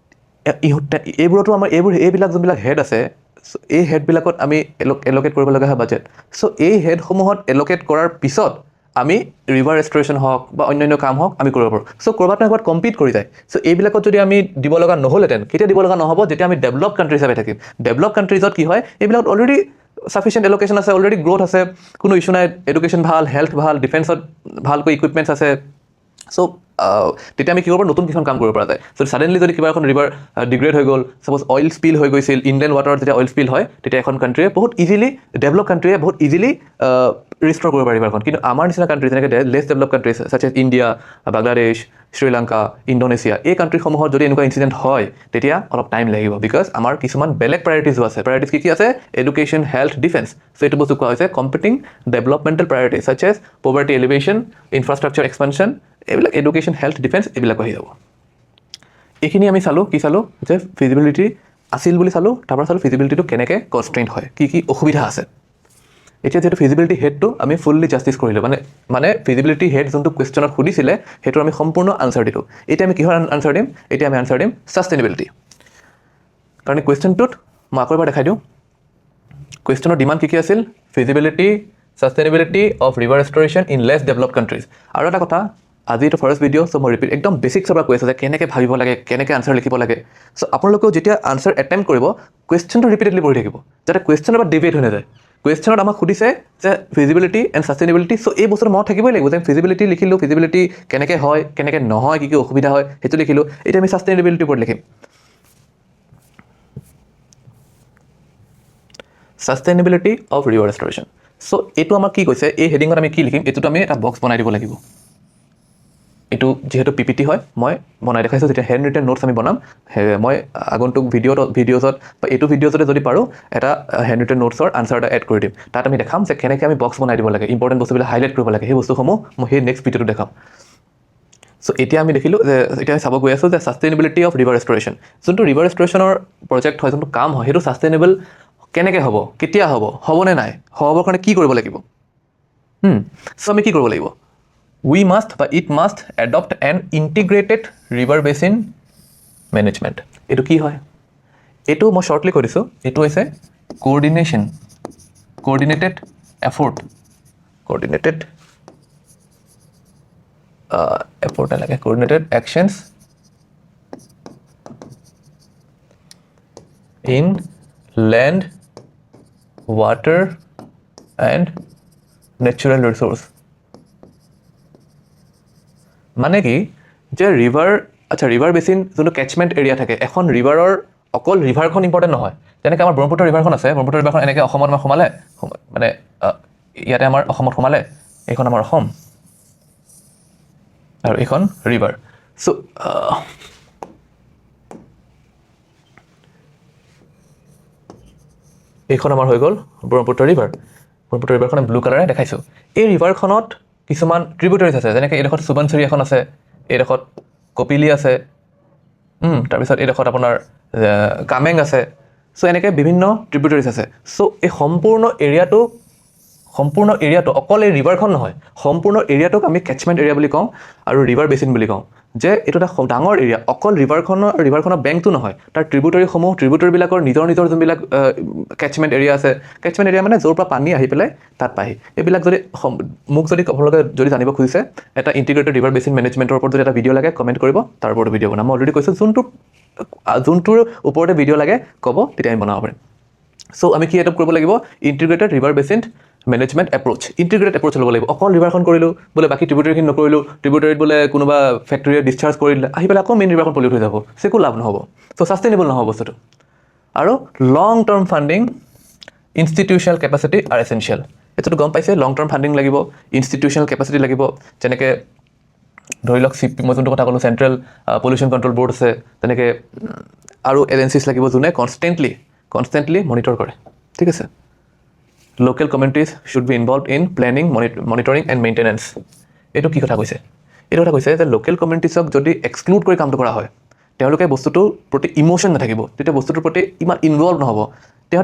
এইবোৰতো আমাৰ এইবিলাক যোনবিলাক হেড আছে এই হেডবিলাকত আমি এল'কেট কৰিব লগা হয় বাজেট চ' এই হেডসমূহত এল'কেট কৰাৰ পিছত আমি ৰিভাৰ ৰেষ্টৰেশ্যন হওক বা অন্যান্য কাম হওক আমি কৰিব পাৰোঁ চ' ক'ৰবাত নহয় ক'ৰবাত কম্পিট কৰি যায় চ' এইবিলাকত যদি আমি দিব লগা নহ'লহেঁতেন কেতিয়া দিব লগা নহ'ব যেতিয়া আমি ডেভেলপ কাণ্ট্ৰি হিচাপে থাকিম ডেভেলপ কাণ্ট্ৰিজত কি হয় এইবিলাকত অলৰেডি ছাফিচিয়েণ্ট এলোকেশ্যন আছে অলৰেডি গ্ৰ'থ আছে কোনো ইছ্যু নাই এডুকেশ্যন ভাল হেল্থ ভাল ডিফেন্সত ভালকৈ ইকুইপমেণ্টছ আছে চ' তেতিয়া আমি কি কৰিব পাৰোঁ নতুন কিছুমান কাম কৰিব পৰা যায় চ' ছাডেনলি যদি কিবা এখন ৰিভাৰ ডিগ্ৰেড হৈ গ'ল ছাপ'জ অইল স্পিল হৈ গৈছিল ইণ্ডিয়ান ৱাটাৰত যেতিয়া অইল স্পিল হয় তেতিয়া এখন কাণ্ট্ৰিয়ে বহুত ইজিলি ডেভেলপ কাণ্ট্ৰিয়ে বহুত ইজিলি ৰিষ্ট'ৰ কৰিব পাৰিব এখন কিন্তু আমাৰ নিচিনা কাণ্ট্ৰি যেনেকৈ less develop countries such as India Bangladesh Sri Lanka Indonesia এই কাণ্ট্ৰিসমূহত যদি এনেকুৱা ইনচিডেণ্ট হয় তেতিয়া অলপ টাইম লাগিব বিকজ আমাৰ কিছুমান বেলেগ প্ৰায়ৰিটিজো আছে প্ৰায়ৰিটিজ কি আছে এডুকেশ্যন হেল্থ ডিফেন্স চ' এইটো বস্তু কোৱা হৈছে competing developmental priorities such as poverty alleviation infrastructure expansion এইবিলাক এডুকেশ্যন হেল্থ ডিফেন্স এইবিলাক আহি যাব এইখিনি আমি চালোঁ কি চালোঁ যে ফিজিবিলিটি আছিল বুলি চালোঁ তাৰপৰা চালোঁ ফিজিবিলিটিটো কেনেকৈ কনষ্ট্ৰেইণ্ট হয় কি অসুবিধা আছে এতিয়া যিহেতু ফিজিবিলিটি হেডটো আমি ফুল্লি জাষ্টিছ কৰিলোঁ মানে ফিজিবিলিটি হেড যোনটো কুৱেশ্যনত সুধিছিলে সেইটো আমি সম্পূৰ্ণ আনচাৰ দিলোঁ এতিয়া আমি কিহৰ আনচাৰ দিম এতিয়া আমি আনচাৰ দিম ছাষ্টেইনেবিলিটি কাৰণ কুৱেশ্যনটোত মই আকৌ এবাৰ দেখাই দিওঁ কুৱেশ্যনৰ ডিমাণ্ড কি আছিল feasibility sustainability of river restoration in less develop countries আৰু এটা কথা আজি এইটো ফাৰ্ষ্ট ভিডিঅ' চ' মই ৰিপিট একদম বেছিক্সৰ পৰা কৈ আছোঁ যে কেনেকৈ ভাবিব লাগে কেনেকৈ আনচাৰ লিখিব লাগে চ' আপোনালোকেও যেতিয়া আনচাৰ এটেম্প্ট কৰিব কুৱেশ্যনটো ৰিপিটেডলি পঢ়ি থাকিব যাতে কুৱেশ্যনৰ পৰা ডিবেট হৈ নাযায় কুৱেশ্যনত আমাক সুধিছে যে ফিজিবিলিটি এণ্ড ছাষ্টেইনেবিলিটি চ' এই বস্তুটো মনত থাকিবই লাগিব যে ফিজিবিলিটি লিখিলোঁ ফিজিবিলিটি কেনেকৈ হয় কেনেকৈ নহয় কি অসুবিধা হয় সেইটো লিখিলোঁ এতিয়া আমি ছাষ্টেইনেবিলিটিৰ ওপৰত লিখিম ছাষ্টেইনেবিলিটি অফ ৰিভাৰ ৰেষ্টৰেশ্যন চ' এইটো আমাক কি কৈছে এই হেডিঙত আমি কি লিখিম এইটোতো আমি এটা বক্স বনাই দিব লাগিব এইটো যিহেতু PPT হয় মই বনাই দেখাইছোঁ যেতিয়া হেণ্ড ৰিটেন নোটছ আমি বনাম মই আগন্তুক ভিডিঅ'জত বা এইটো ভিডিঅ'জতে যদি পাৰোঁ এটা হেণ্ড ৰিটেন নোটছৰ আনচাৰ এটা এড কৰি দিম তাত আমি দেখাম যে কেনেকৈ আমি বক্স বনাই দিব লাগে ইম্পৰ্টেণ্ট বস্তুবিলাক হাইলাইট কৰিব লাগে সেই বস্তুসমূহ মই সেই নেক্সট ভিডিঅ'টো দেখাম চ' এতিয়া আমি দেখিলোঁ যে এতিয়া আমি চাব গৈ আছোঁ যে ছাষ্টেইনেবিলিটি অফ ৰিভাৰ ৰেষ্ট'ৰেশ্যন যোনটো ৰিভাৰ ৰেষ্ট'ৰেশ্যনৰ প্ৰজেক্ট হয় যোনটো কাম হয় সেইটো ছাষ্টেইনেবল কেনেকৈ হ'ব কেতিয়া হ'বনে নাই হ'বৰ কাৰণে কি কৰিব লাগিব চ' আমি কি কৰিব লাগিব we must বা it must adopt an integrated river basin management এইটো কি হয় এইটো মই শ্বৰ্টলি কৈ দিছোঁ এইটো হৈছে coordinated actions in land water and natural resource মানে কি যে ৰিভাৰ বেচিন যোনটো কেটচমেণ্ট এৰিয়া থাকে এখন ৰিভাৰৰ অকল ৰিভাৰখন ইম্পৰ্টেণ্ট নহয় যেনেকৈ আমাৰ ব্ৰহ্মপুত্ৰ ৰিভাৰখন আছে ব্ৰহ্মপুত্ৰ ৰিভাৰখন এনেকৈ অসমত আমাৰ সোমালে মানে ইয়াতে আমাৰ অসমত সোমালে এইখন আমাৰ অসম আৰু এইখন ৰিভাৰ চ' এইখন আমাৰ হৈ গ'ল ব্ৰহ্মপুত্ৰ ৰিভাৰখন ব্লু কালাৰে দেখাইছোঁ এই ৰিভাৰখনত কিছুমান ট্ৰিবিউটাৰিজ আছে যেনেকৈ এইডোখৰত সুবানচৰি এখন আছে এইডোখৰত কপিলি আছে তাৰপিছত এইডোখৰত আপোনাৰ কামেং আছে চ' এনেকৈ বিভিন্ন ট্ৰিবিউটাৰিজ আছে চ' এই সম্পূৰ্ণ এৰিয়াটো অকল এই ৰিভাৰখন নহয় সম্পূৰ্ণ এৰিয়াটোক আমি কেটচমেণ্ট এৰিয়া বুলি কওঁ আৰু ৰিভাৰ বেচিন বুলি কওঁ যে এইটো এটা ডাঙৰ এৰিয়া অকল ৰিভাৰখনৰ বেংকটো নহয় তাৰ ট্ৰিবিউটাৰিবিলাকৰ নিজৰ যোনবিলাক কেটচমেণ্ট এৰিয়া আছে কেটচমেণ্ট এৰিয়া মানে য'ৰ পৰা পানী আহি পেলাই তাত পাহি এইবিলাক যদি মোক যদি আপোনালোকে যদি জানিব খুজিছে এটা ইণ্টিগ্ৰেটেড ৰিভাৰ বেচিন মেনেজমেণ্টৰ ওপৰত যদি এটা ভিডিঅ' লাগে কমেণ্ট কৰিব তাৰ ওপৰত ভিডিঅ' বনাম মই অলৰেডি কৈছোঁ যোনটোৰ ওপৰতে ভিডিঅ' লাগে ক'ব তেতিয়া আমি বনাব পাৰিম চ' আমি কি এডপ্ট কৰিব লাগিব integrated river basin management approach integrated approach ল'ব লাগিব অকল ৰিভাৰখন কৰিলোঁ বোলে বাকী ট্ৰিবিউটাৰিখিনি নকৰিলোঁ ট্ৰিবিউটাৰিত বোলে কোনোবা ফেক্টৰীয়ে ডিছচাৰ্জ কৰি দিলে আহি পেলাই আকৌ মেইন ৰিভাৰখন পলিউট হৈ যাব একো লাভ নহ'ব চ' ছাষ্টেইনেবল নহ'ব বস্তুটো আৰু long term funding institutional capacity are essential এইটোতো গম পাইছে লং টাৰ্ম ফাণ্ডিং লাগিব ইনষ্টিটিউচনেল কেপাচিটি লাগিব যেনেকৈ ধৰি লওক মই যোনটো কথা ক'লোঁ চেণ্ট্ৰেল পলিউশ্যন কণ্ট্ৰল বৰ্ড আছে তেনেকৈ আৰু এজেঞ্চিজ লাগিব যোনে কনষ্টেণ্টলি মনিটৰ কৰে ঠিক আছে local communities should be involve in planning monitoring and maintenance এইটো কি কথা কৈছে এইটো কথা কৈছে যে লোকেল কমিউনিটিজক যদি এক্সক্লুড কৰি কামটো কৰা হয় তেওঁলোকে বস্তুটোৰ প্ৰতি ইম'শ্যন নাথাকিব তেতিয়া বস্তুটোৰ প্ৰতি ইমান ইনভলভ নহ'ব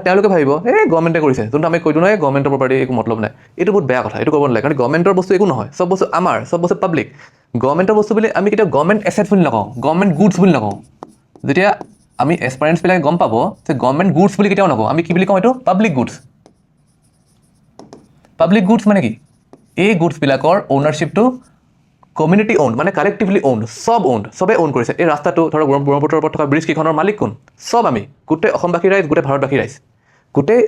তেওঁলোকে ভাবিব গভৰ্ণমেণ্টে কৰিছে যোনটো আমি কৈ দিওঁ নহয় গভৰ্ণমেণ্টৰ প্ৰপাৰ্টি একো মতলব নাই এইটো বহুত বেয়া কথা এইটো ক'ব নালাগে কাৰণ গভৰ্ণমেণ্টৰ বস্তু একো নহয় চব বস্তু আমাৰ চব বস্তু পাব্লিক গভৰ্ণমেণ্টৰ বস্তু বুলি আমি কেতিয়াও গভৰ্ণমেণ্ট এছেটছ বুলি নকওঁ গভৰ্ণমেণ্ট গুডছ বুলি নকওঁ যেতিয়া আমি এছপাৰেণ্টছবিলাকে গম পাব যে গভৰ্ণমেণ্ট গুডছ বুলি কেতিয়াও নকওঁ আমি কি বুলি কওঁ এইটো পাব্লিক গুডছ মানে কি এই গুডছবিলাকৰ অ'নাৰশ্বিপটো কমিউনিটি অ'ন মানে কালেক্টিভলি চবে অ'ন কৰিছে এই ৰাস্তাটো ধৰক ব্ৰহ্মপুত্ৰৰ ওপৰত থকা ব্ৰিজকেইখনৰ মালিক কোন চব আমি গোটেই অসমবাসী ৰাইজ গোটেই ভাৰতবাসী ৰাইজ গোটেই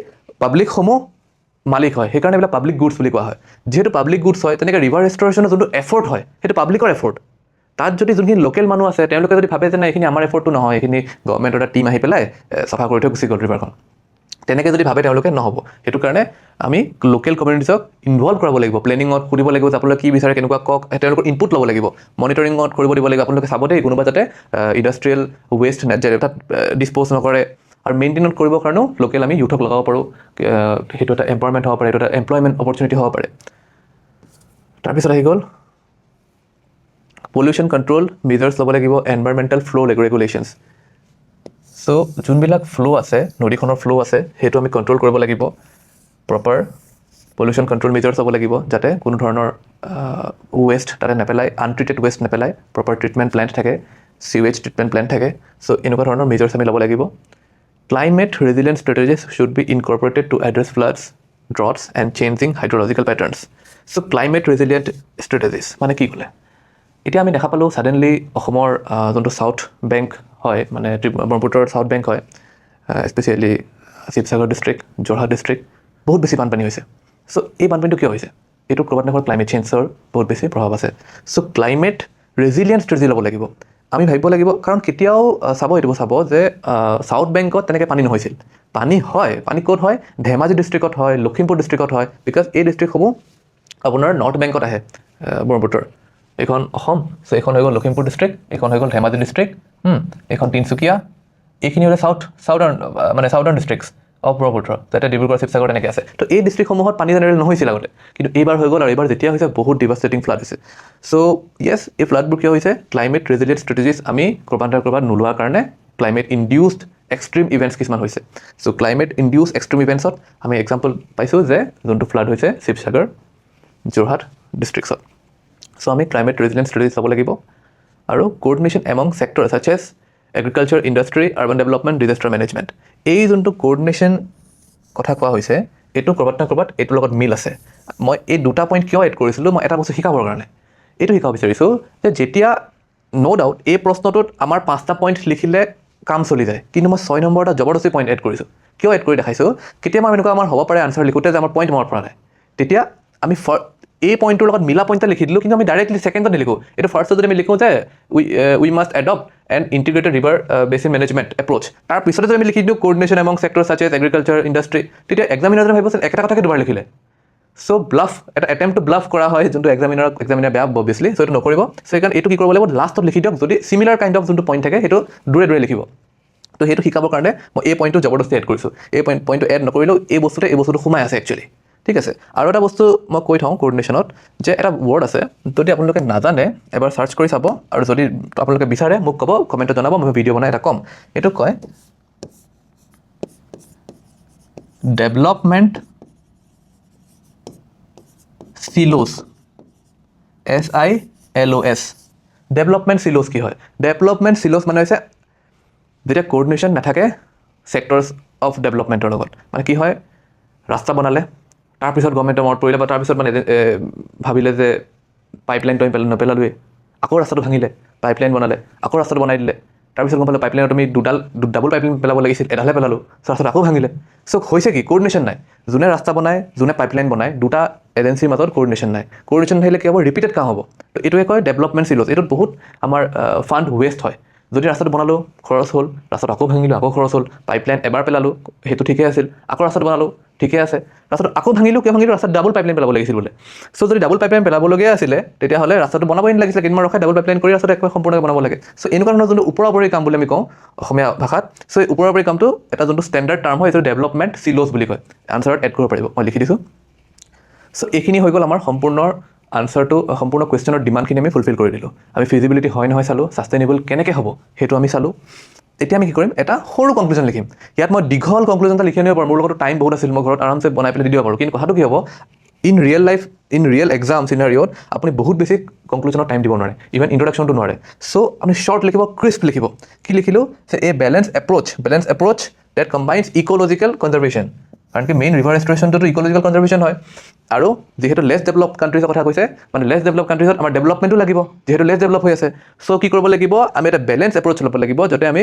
পাব্লিকসমূহ মালিক হয় সেইকাৰণে এইবিলাক পাব্লিক গুডছ বুলি কোৱা হয় যিহেতু পাব্লিক গুডছ হয় তেনেকৈ ৰিভাৰ ৰেষ্ট'ৰেশ্যনৰ যোনটো এফৰ্ট হয় সেইটো পাব্লিকৰ এফৰ্ট তাত যদি যোনখিনি লোকেল মানুহ আছে তেওঁলোকে যদি ভাবে যে নাই এইখিনি আমাৰ এফৰ্টটো নহয় এইখিনি গভৰ্ণমেণ্টৰ এটা টীম আহি পেলাই চাফা কৰি থৈ গুচি গ'ল ৰিভাৰখন তেনেকৈ যদি ভাবে তেওঁলোকে নহ'ব সেইটো কাৰণে আমি লোকেল কমিউনিটিজক ইনভলভ কৰাব লাগিব প্লেনিঙত সুধিব লাগিব যে আপোনালোকে কি বিচাৰে কেনেকুৱা কওক তেওঁলোকৰ ইনপুট ল'ব লাগিব মনিটৰিঙত কৰিব দিব লাগিব আপোনালোকে চাব দেই কোনোবা যাতে ইণ্ডাষ্ট্ৰিয়েল ৱেষ্ট তাত ডিছপ'জ নকৰে আৰু মেইনটেইনত কৰিবৰ কাৰণেও লোকেল আমি ইউথক লগাব পাৰোঁ সেইটো এটা এমপ্লয়মেণ্ট হ'ব পাৰে এইটো এটা এমপ্লয়মেণ্ট অপৰচুনিটি হ'ব পাৰে তাৰপিছত আহি গ'ল পলিউশ্যন কণ্ট্ৰল মেজাৰ্ছ ল'ব লাগিব এনভাইৰমেণ্টেল ফ্ল' ৰেগুলেশ্যনছ চ' যোনবিলাক ফ্ল' আছে নদীখনৰ ফ্ল' আছে সেইটো আমি কণ্ট্ৰল কৰিব লাগিব প্ৰপাৰ পলিউশ্যন কণ্ট্ৰল মেজাৰ্ছ হ'ব লাগিব যাতে কোনো ধৰণৰ ৱেষ্ট তাতে নেপেলায় আনট্ৰিটেড ৱেষ্ট নেপেলায় প্ৰপাৰ ট্ৰিটমেণ্ট প্লেণ্ট থাকে চিৱেজ ট্ৰিটমেণ্ট প্লেণ্ট থাকে চ' এনেকুৱা ধৰণৰ মেজাৰ্ছ আমি ল'ব লাগিব climate resilient strategies should be incorporated to address floods droughts and changing hydrological patterns so' climate resilient strategies মানে কি ক'লে এতিয়া আমি দেখা পালোঁ ছাডেনলি অসমৰ যোনটো ছাউথ বেংক হয় মানে ব্ৰহ্মপুত্ৰৰ ছাউথ বেংক হয় specially Sivasagar district Jorhat district বহুত বেছি বানপানী হৈছে চ' এই বানপানীটো কিয় হৈছে এইটো ক'ৰবাত নহয় ক্লাইমেট চেঞ্জৰ বহুত বেছি প্ৰভাৱ আছে চ' ক্লাইমেট ৰেজিলিয়েণ্ট ষ্ট্ৰেটেজি ল'ব লাগিব আমি ভাবিব লাগিব কাৰণ কেতিয়াও এইটো চাব যে ছাউথ বেংকত তেনেকৈ পানী নহৈছিল পানী ক'ত হয় ধেমাজি ডিষ্ট্ৰিক্টত হয় লখিমপুৰ ডিষ্ট্ৰিক্টত হয় বিকজ এই ডিষ্ট্ৰিক্টসমূহ আপোনাৰ নৰ্থ বেংকত আহে ব্ৰহ্মপুত্ৰৰ এইখন অসম, চ' এইখন হৈ গ'ল লখিমপুৰ ডিষ্ট্ৰিক্ট, এইখন হৈ গ'ল ধেমাজি ডিষ্ট্ৰিক্ট, এইখন তিনিচুকীয়া, এইখিনি হ'লে চাউদাৰ্ণ ডিষ্ট্ৰিক্টছ অফ ব্ৰহ্মপুত্ৰ, যাতে ডিব্ৰুগড় শিৱসাগৰ তেনেকৈ আছে। তো এই ডিষ্ট্ৰিক্টসমূহত পানী জেনেৰেল নহৈছিল আগতে, কিন্তু এইবাৰ হৈ গ'ল, আৰু এইবাৰ যেতিয়া হৈছে বহুত ডিভাষ্টেটিং ফ্লাড হৈছে। চ' য়েছ, এই ফ্লাডবোৰ কিয় হৈছে? ক্লাইমেট ৰেজিলিয়েণ্ট ষ্ট্ৰেটেজিছ আমি ক'ৰবাত নোলোৱাৰ কাৰণে ক্লাইমেট ইনডিউচড এক্সট্ৰিম ইভেণ্টছ কিছুমান হৈছে। চ' ক্লাইমেট ইনডিউচ এক্সট্ৰিম ইভেণ্টছত আমি এক্সাম্পল পাইছোঁ যে যোনটো ফ্লাড হৈছে শিৱসাগৰ, যোৰহাট ডিষ্ট্ৰিক্টছত। চ' আমি ক্লাইমেট ৰেজিলিয়েণ্ট ষ্ট্ৰেটেজিছ চাব লাগিব, আৰু coordination among sector such as agriculture, industry, urban development, disaster management. এই যোনটো কোঅৰ্ডিনেশ্যন কথা কোৱা হৈছে, এইটো ক'ৰবাত না ক'ৰবাত এইটোৰ লগত মিল আছে। মই এই দুটা পইণ্ট কিয় এড কৰিছিলোঁ? মই এটা বস্তু শিকাবৰ কাৰণে এইটো শিকাব বিচাৰিছোঁ যে যেতিয়া ন' ডাউট এই প্ৰশ্নটোত আমাৰ 5টা পইণ্ট লিখিলে কাম চলি যায়, কিন্তু মই 6 নম্বৰ এটা জবৰদস্তি পইণ্ট এড কৰিছোঁ। কিয় এড কৰি দেখাইছোঁ? কেতিয়াবা এনেকুৱা আমাৰ হ'ব পাৰে আনচাৰ লিখোঁতে যে আমাৰ পইণ্ট মনত পৰা নাই, তেতিয়া আমি এই পইণ্টটোৰ লগত মিলা পইণ্টটা লিখি দিলোঁ, কিন্তু আমি ডাইৰেক্টলি ছেকেণ্ডত নিলিখোঁ। এইটো ফাৰ্ষ্টত যদি আমি লিখোঁ যে we must adopt and integrated river basin management approach, তাৰ পিছতে যদি আমি লিখি দিওঁ coordination among sector such as agriculture, industry, তেতিয়া এক্সামিনাৰে ভাবিবচোন একেটা কথাকে দুবাৰ লিখিলে। চ' ব্লাফ, এটা এটেম্পটো ব্লাফ কৰা হয়, যোনটো এক্সামিনাৰ বেয়া অবভিয়াছলি। চ' এইটো নকৰিব। চ' সেইকাৰণে এইটো কি কৰিব লাগিব, লাষ্টত লিখি দিয়ক। যদি চিমিলাৰ কাইণ্ড অফ যোনটো পইণ্ট থাকে সেইটো দূৰে দূৰে লিখিব। তো সেইটো শিকাবৰ কাৰণে মই এই পইণ্টটো জবৰদস্তি এড কৰিছোঁ। এই পইণ্টটো এড নকৰিলেও এই বস্তুটো সোমাই আছে একচুৱেলি, ঠিক আছে। আৰু এটা বস্তু মই কৈ থওঁ কোঅৰ্ডিনেশ্যনত, যে এটা ৱৰ্ড আছে, যদি আপোনালোকে নাজানে এবাৰ চাৰ্চ কৰি চাব, আৰু যদি আপোনালোকে বিচাৰে মোক ক'ব, কমেণ্টত জনাব, মই ভিডিঅ' বনাই এটা ক'ম। এইটো কয় ডেভেলপমেণ্ট চিলোছ, SILOS। ডেভেলপমেণ্ট চিলোছ কি হয়? ডেভেলপমেণ্ট চিলোছ মানে হৈছে যেতিয়া কোঅৰ্ডিনেশ্যন নাথাকে ছেক্টৰছ অফ ডেভেলপমেণ্টৰ লগত। মানে কি হয়, ৰাস্তা বনালে, তাৰপিছত গভৰ্ণমেণ্টৰ মনত পৰিলে, বা তাৰপিছত মানে ভাবিলে যে পাইপলাইনটো আমি নেপেলালোৱেই, আকৌ ৰাস্তাটো ভাঙিলে, পাইপলাইন বনালে, আকৌ ৰাস্তাটো বনাই দিলে, তাৰপিছত গম পালে পাইপলাইনত আমি ডাবল পাইপলাইন পেলাব লাগিছিল, এডালহে পেলালোঁ, ৰাস্তাটো আকৌ ভাঙিলে। চ' হৈছে কি, কোঅৰ্ডিনেশ্যন নাই। যোনে ৰাস্তা বনায়, যোনে পাইপলাইন বনায়, দুটা এজেঞ্চিৰ মাজত কোঅৰ্ডিনেশ্যন নাই। কোঅৰ্ডিনেশ্যন থাকিলে কি হ'ব, ৰিপিটেড কাম হ'ব। তো এইটোৱে কয় ডেভেলপমেণ্ট চিলোছ। এইটোত বহুত আমাৰ ফাণ্ড ৱেষ্ট হয়। যদি ৰাস্তাটো বনালোঁ, খৰচ হ'ল, ৰাস্তাটো আকৌ ভাঙিলোঁ, আকৌ খৰচ হ'ল, পাইপলাইন এবাৰ পেলালোঁ, সেইটো ঠিকে আছিল, আকৌ ৰাস্তাটো বনালোঁ, ঠিকে আছে, ৰাস্তাটো আকৌ ভাঙিলোঁ, কিয় ভাঙিলোঁ, ৰাস্তাত ডাবল পাইপলাইন পেলাব লাগিছিল বোলে। চ' যদি ডাবল পাইপলাইন পেলাবলগীয়া আছিলে, তেতিয়াহ'লে ৰাস্তাটো বনাবই নালাগিছিলে, কেইদিনমান ৰখাই ডাবল পাইপলাইন কৰি ৰাস্তাটো একবাৰে সম্পূৰ্ণকৈ বনাব লাগে। চ' এনেকুৱা ধৰণৰ যোনটো ওপৰা ওপৰি কাম বুলি আমি কওঁ অসমীয়া ভাষাত, চ' এই ওপৰা ওপৰি কামটো এটা যোনটো ষ্টেণ্ডাৰ্ড টাৰ্ম হয়, এইটো ডেভেলপমেণ্ট চিলোছ বুলি কয়। আনচাৰত এড কৰিব পাৰিব, মই লিখি দিছোঁ। চ' এইখিনি হৈ গ'ল আমাৰ সম্পূৰ্ণ আনচাৰটো, সম্পূৰ্ণ কুৱেশ্যনৰ ডিমাণ্ডখিনি আমি ফুলফিল কৰি দিলোঁ। আমি ফিজিবিলিটি হয় নহয় চালোঁ, ছাষ্টেইনেবল কেনেকৈ হ'ব সেইটো আমি চালোঁ। এতিয়া আমি কি কৰিম, এটা সৰু কনক্লুজন লিখিম। ইয়াত মই দীঘল কনক্লুজন এটা লিখি আনিব পাৰোঁ, মোৰ লগতো টাইম বহুত আছিল, মই ঘৰত আৰামছে বনাই পেলাই দি দিব পাৰোঁ। কিন্তু কথাটো কি হ'ব, in real life, in real exam চিনাৰিঅ'ত আপুনি বহুত বেছি কনক্লুজনত টাইম দিব নোৱাৰে, ইভেন ইণ্ট্ৰডাকশ্যনটো নোৱাৰে। চ' আপুনি শ্বৰ্ট লিখিব, ক্ৰিস্প লিখিব। কি লিখিলোঁ, যে a balance approach that combines ecological conservation. কাৰণ কি মেইন ৰিভাৰ ৰেষ্ট'ৰেশ্যনটো ইক'লজিকেল কনজাৰ্ভেশ্যন হয়। আৰু যিহেতু লেছ ডেভেলপ কাণ্ট্ৰিজৰ কথা কৈছে, মানে লেছ ডেভেলপ কাণ্ট্ৰিজত আমাৰ ডেভেলপমেণ্টো লাগিব, যিহেতু লেছ ডেভেলপ হৈ আছে। চ' কি কৰিব লাগিব, আমি এটা বেলেঞ্চ এপ্ৰ'চ ল'ব লাগিব,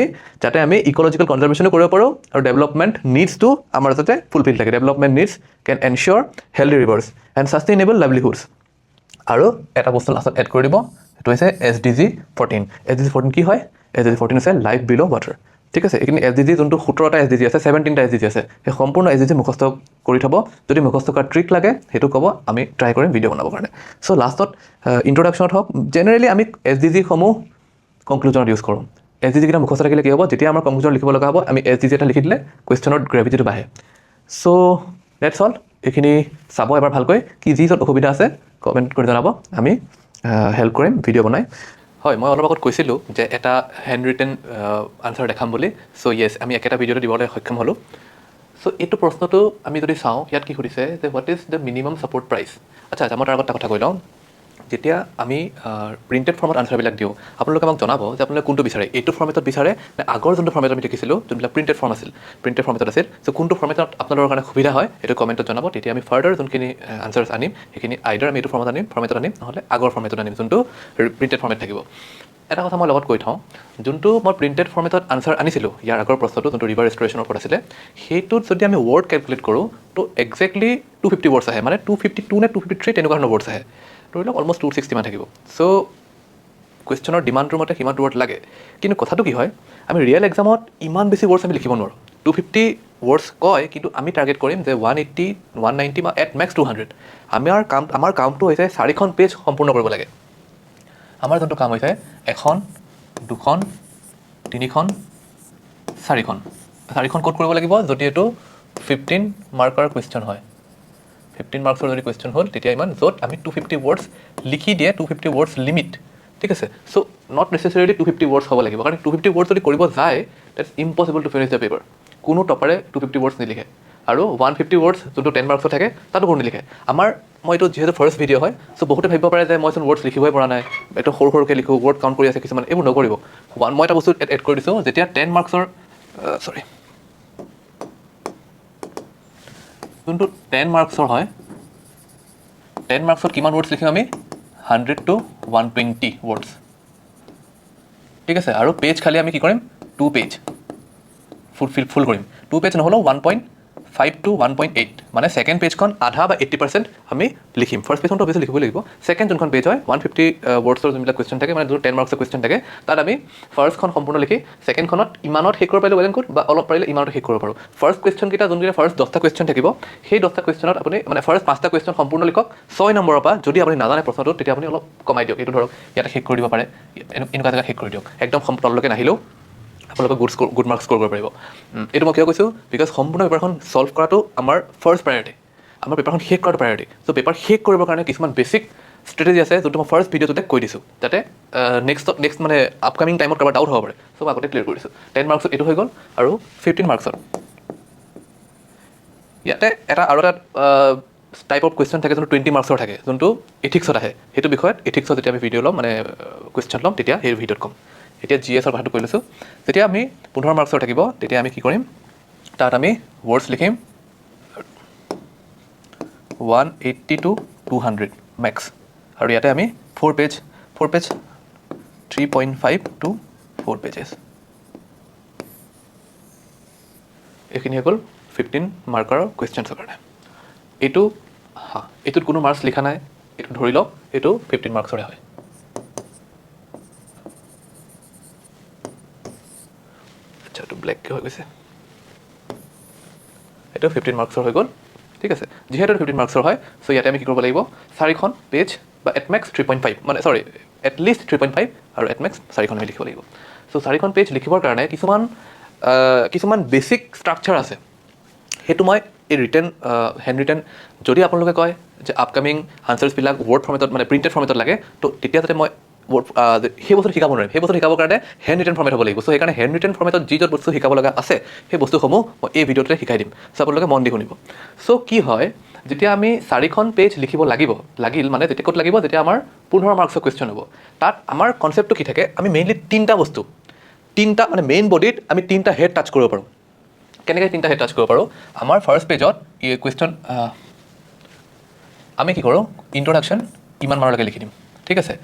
যাতে আমি ইক'লজিকেল কনজাৰ্ভেশ্যনো কৰিব পাৰোঁ, আৰু ডেভেলপমেণ্ট নিডছটো আমাৰ যাতে ফুলফিল থাকে। Development needs can ensure healthy rivers and sustainable livelihoods. আৰু এটা বস্তু লাষ্টত এড কৰি দিব, সেইটো হৈছে SDG 14। SDG 14 কি হয়? SDG 14 হৈছে লাইফ বিল' ৱাটাৰ, ঠিক আছে। এইখিনি SDG যোনটো 17টা SDG আছে, 17টা SDG আছে, সেই সম্পূৰ্ণ SDG মুখস্থ কৰি থ'ব। যদি মুখস্থ কৰা ট্ৰিক লাগে সেইটো ক'ব, আমি ট্ৰাই কৰিম ভিডিঅ' বনাবৰ কাৰণে। চ' লাষ্টত ইণ্ট্ৰডাকশ্যনত হওক, জেনেৰেলি আমি SDGসমূহ কনক্লুজনত ইউজ কৰোঁ। SDG কেইটা মুখস্থ থাকিলে কি হ'ব, যেতিয়া আমাৰ কনক্লুজন লিখিব লগা হ'ব, আমি SDG এটা লিখি দিলে কুৱেশ্যনৰ গ্ৰেভিটিটো বাঢ়ে। চ' ডেটছ অল। এইখিনি চাব এবাৰ ভালকৈ, কি যি য'ত অসুবিধা আছে কমেণ্ট কৰি জনাব, আমি হেল্প কৰিম ভিডিঅ' বনাই। হয়, মই অলপ আগত কৈছিলোঁ যে এটা হেণ্ড ৰিটেন আনচাৰ দেখাম বুলি। চ' য়েছ, আমি একেটা ভিডিঅ'টো দিবলৈ সক্ষম হ'লোঁ। চ' এইটো প্ৰশ্নটো আমি যদি চাওঁ, ইয়াত কি সুধিছে যে what is the minimum support price. আচ্ছা, মই তাৰ আগত এটা কথা কৈ লওঁ। যেতিয়া আমি প্ৰিণ্টেড ফৰ্মত আনচাৰবিলাক দিওঁ, আপোনালোকে আমাক জনাব যে আপোনালোকে কোনটো বিচাৰে, এইটো ফৰ্মেটত বিচাৰে নে আগৰ যোনটো ফৰ্মেটত আমি দেখিছিলোঁ, যোনবিলাক প্ৰিণ্টেড ফৰ্ম আছিল, প্ৰিণ্টেড ফৰ্মেটত আছিল। চ' কোনটো ফৰ্মেটত আপোনালোকৰ কাৰণে সুবিধা হয় এইটো কমেণ্টত জনাব। তেতিয়া আমি ফাৰ্ডাৰ যোনখিনি আনচাৰ্ছ আনিম, সেইখিনি আইডাৰ আমি এইটো ফৰ্মেটত আনিম, নহ'লে আগৰ ফৰ্মেটত আনিম, যোনটো প্ৰিণ্টেড ফৰ্মেট থাকিব। এটা কথা মই লগত কৈ থওঁ, যোনটো মই প্ৰিণ্টেড ফৰ্মেটত আনচাৰ আনিছিলোঁ, ইয়াৰ আগৰ প্ৰশ্নটো যোনটো ৰিভাৰ ৰেষ্ট'ৰেশ্যনৰ ওপৰত আছিলে, সেইটোত যদি আমি ৱৰ্ড কেলকুলেট কৰোঁ, তো এক্সেক্টলি 250 ৱৰ্ডছ আহে, মানে 252 নে 253 তেনেকুৱা ধৰণৰ ৱৰ্ডছ আহে। ধৰি লওক অলমষ্ট 260 মান থাকিব। চ' কুৱেশ্যনৰ ডিমাণ্ডটোৰ মতে সিমান ৱৰ্ড লাগে। কিন্তু কথাটো কি হয়, আমি ৰিয়েল এক্সামত ইমান বেছি ৱৰ্ডছ আমি লিখিব নোৱাৰোঁ। 250 ৱৰ্ডছ কয়, কিন্তু আমি টাৰ্গেট কৰিম যে 180, 190 বা এট মেক্স 200। আমাৰ কামটো হৈছে 4খন পেজ সম্পূৰ্ণ কৰিব লাগে। আমাৰ যোনটো কাম হৈছে এখন, দুখন, তিনিখন, চাৰিখন ক'ড কৰিব লাগিব যদি এইটো 15 মাৰ্কৰ কুৱেশ্যন হয়। 15 মাৰ্কছৰ যদি কুৱেশ্যন হ'ল তেতিয়া ইমান, য'ত আমি 250 ৱৰ্ডছ লিখি দিয়ে, 250 ৱৰ্ডছ লিমিট, ঠিক আছে। চ' নট নেচেচাৰিলি 250 ৱৰ্ডছ হ'ব লাগিব, কাৰণ 250 ৱৰ্ডছ যদি কৰিব যায় that's impossible to finish the paper. কোনো টপাৰে 250 ৱৰ্ডছ নিলিখে, আৰু 150 ৱৰ্ডছ যোনটো 10 মাৰ্কছৰ থাকে তাতো কোনো নিলিখে। মই এইটো যিহেতু ফাৰ্ষ্ট ভিডিঅ' হয়, চ' বহুতে ভাবিব পাৰে যে মইচোন ৱৰ্ডছ লিখিবই পৰা নাই, এইটো সৰুকৈ লিখোঁ, ৱৰ্ড কাউণ্ট কৰি আছে কিছুমান, এইবোৰ নকৰিব। মই এটা বস্তু এড কৰি দিছোঁ, যেতিয়া 10 মাৰ্কছৰ যোনটো 10 মাৰ্কছৰ হয়, 10 মাৰ্কছত কিমান ৱৰ্ডছ লিখিম আমি? 100 to 120 ৱৰ্ডছ, ঠিক আছে। আৰু পেজ খালি আমি কি কৰিম? 2 পেজ ফুল কৰিম। 2 পেজ নহ'লেও 1.5 to 1.8, মানে ছেকেণ্ড পেজখন আধা বা 80% আমি লিখিম। ফাৰ্ষ্ট পেজখনটো অৱশ্যে লিখিব লাগিব। ছেকেণ্ড যোনখন পেজ হয় 150 ৱৰ্ডছৰ যোনবিলাক কুৱেশ্যন থাকে, মানে যোন 10 মাৰ্কছৰ কুৱেশ্যন থাকে, তাত আমি ফাৰ্ষ্টখন সম্পূৰ্ণ লিখি ছেকেণ্ডখনত ইমানত শেষ কৰিব পাৰিলে ৱেল এণ্ড গুড, বা অলপ পাৰিলে ইমানত শেষ কৰিব পাৰোঁ। ফাৰ্ষ্ট কুৱেশ্যনকেইটা যোনকেইটা ফাৰ্ষ্ট 10টা কুৱেশ্যন থাকিব, সেই 10টা কুৱেশ্যনত আপুনি মানে ফাৰ্ষ্ট 5টা কুৱেশ্যন সম্পূৰ্ণ লিখক। 6 নম্বৰৰ পৰা যদি আপুনি নাজানে প্ৰশ্নটো, তেতিয়া আপুনি অলপ কমাই দিয়ক। এইটো ধৰক ইয়াতে শেষ কৰি দিব পাৰে, এনেকুৱা জেগাত শেষ কৰি দিয়ক, একদম তললৈকে নাহিলেও আপোনালোকে গুড মাৰ্কছ স্ক'ৰ কৰিব পাৰিব। এইটো মই কিয় কৈছোঁ? বিকজ সম্পূৰ্ণ পেপাৰখন ছল্ভ কৰাটো আমাৰ ফাৰ্ষ্ট প্ৰায়ৰিটি, আমাৰ পেপাৰখন শেষ কৰাটো প্ৰায়ৰিটি। চ' পেপাৰ শেষ কৰিবৰ কাৰণে কিছুমান বেছিক ষ্ট্ৰেটেজি আছে, যোনটো মই ফাৰ্ষ্ট ভিডিঅ'টোতে কৈ দিছোঁ, যাতে নেক্সট মানে আপকামিং টাইমত কাৰোবাৰ ডাউট হ'ব পাৰে। চ' আগতে ক্লিয়াৰ কৰি দিছোঁ। 10 মাৰ্কছত এইটো হৈ গ'ল, আৰু 15 মাৰ্কছত ইয়াতে আৰু এটা টাইপ অফ কুৱেশ্যন থাকে, যোনটো 20 মাৰ্কছৰ থাকে, যোনটো এথিক্সত আহে। সেইটো বিষয়ত এথিক্সত যেতিয়া আমি ভিডিঅ' ল'ম, মানে কুৱেশ্যন ল'ম, তেতিয়া সেই ভিডিঅ'ত ক'ম। এতিয়া GSৰ কথাটো কৈ লৈছোঁ। যেতিয়া আমি 15 মাৰ্কছৰ থাকিব, তেতিয়া আমি কি কৰিম? তাত আমি ৱৰ্ডছ লিখিম 180 to 200 মেক্স, আৰু ইয়াতে আমি 4 পেজ 3.5 to 4 পেজেছ। এইখিনি হৈ গ'ল 15 মাৰ্কৰ কুৱেশ্যনছৰ কাৰণে। এইটোত কোনো মাৰ্কছ লিখা নাই, এইটো ধৰি লওক এইটো 15 মাৰ্কছৰে হয়। আচ্ছা, এইটো ব্লেককৈ হৈ গৈছে, এইটো 15 মাৰ্কছৰ হৈ গ'ল, ঠিক আছে। যিহেতু 15 মাৰ্কছৰ হয়, চ' ইয়াতে আমি কি কৰিব লাগিব? 4খন পেজ, বা এটমেক্স 3.5, মানে এটলিষ্ট 3.5, আৰু এটমেক্স 4খন আমি লিখিব লাগিব। চ' 4খন পেজ লিখিবৰ কাৰণে কিছুমান বেছিক ষ্ট্ৰাকচাৰ আছে। সেইটো মই এই হেণ্ড ৰিটেন, যদি আপোনালোকে কয় যে আপকামিং আনচাৰ্ছবিলাক ৱৰ্ড ফৰ্মেটত, মানে প্ৰিণ্টেড ফৰ্মেটত লাগে, তো তেতিয়া যাতে মই সেই বস্তু শিকাব নোৱাৰিম। সেই বস্তু শিকাবৰ কাৰণে হেণ্ড ৰিটেন ফৰ্মেট হ'ব লাগিব। চ' সেইকাৰণে হেণ্ড ৰিটেন ফৰ্মেটত য'ত বস্তু শিকাব লগা আছে, সেই বস্তুসমূহ মই এই ভিডিঅ'টোতে শিকাই দিম। চ' আপোনালোকে মন দি শুনিব। চ' কি হয়, যেতিয়া আমি 4খন পেজ লিখিব লাগিল মানে যেতিয়া ক'ত লাগিব? যেতিয়া আমাৰ 15 মাৰ্কছৰ কুৱেশ্যন হ'ব। তাত আমাৰ কনচেপ্টটো কি থাকে? আমি মেইনলি তিনিটা মানে মেইন বডিত আমি 3টা হেড টাচ কৰিব পাৰোঁ। কেনেকৈ 3টা হেড টাচ কৰিব পাৰোঁ? আমাৰ ফাৰ্ষ্ট পেজত কুৱেশ্যন আমি কি কৰোঁ? ইন্ট্ৰডাকশ্যন ইমান মানলৈকে লিখি দিম, ঠিক আছে।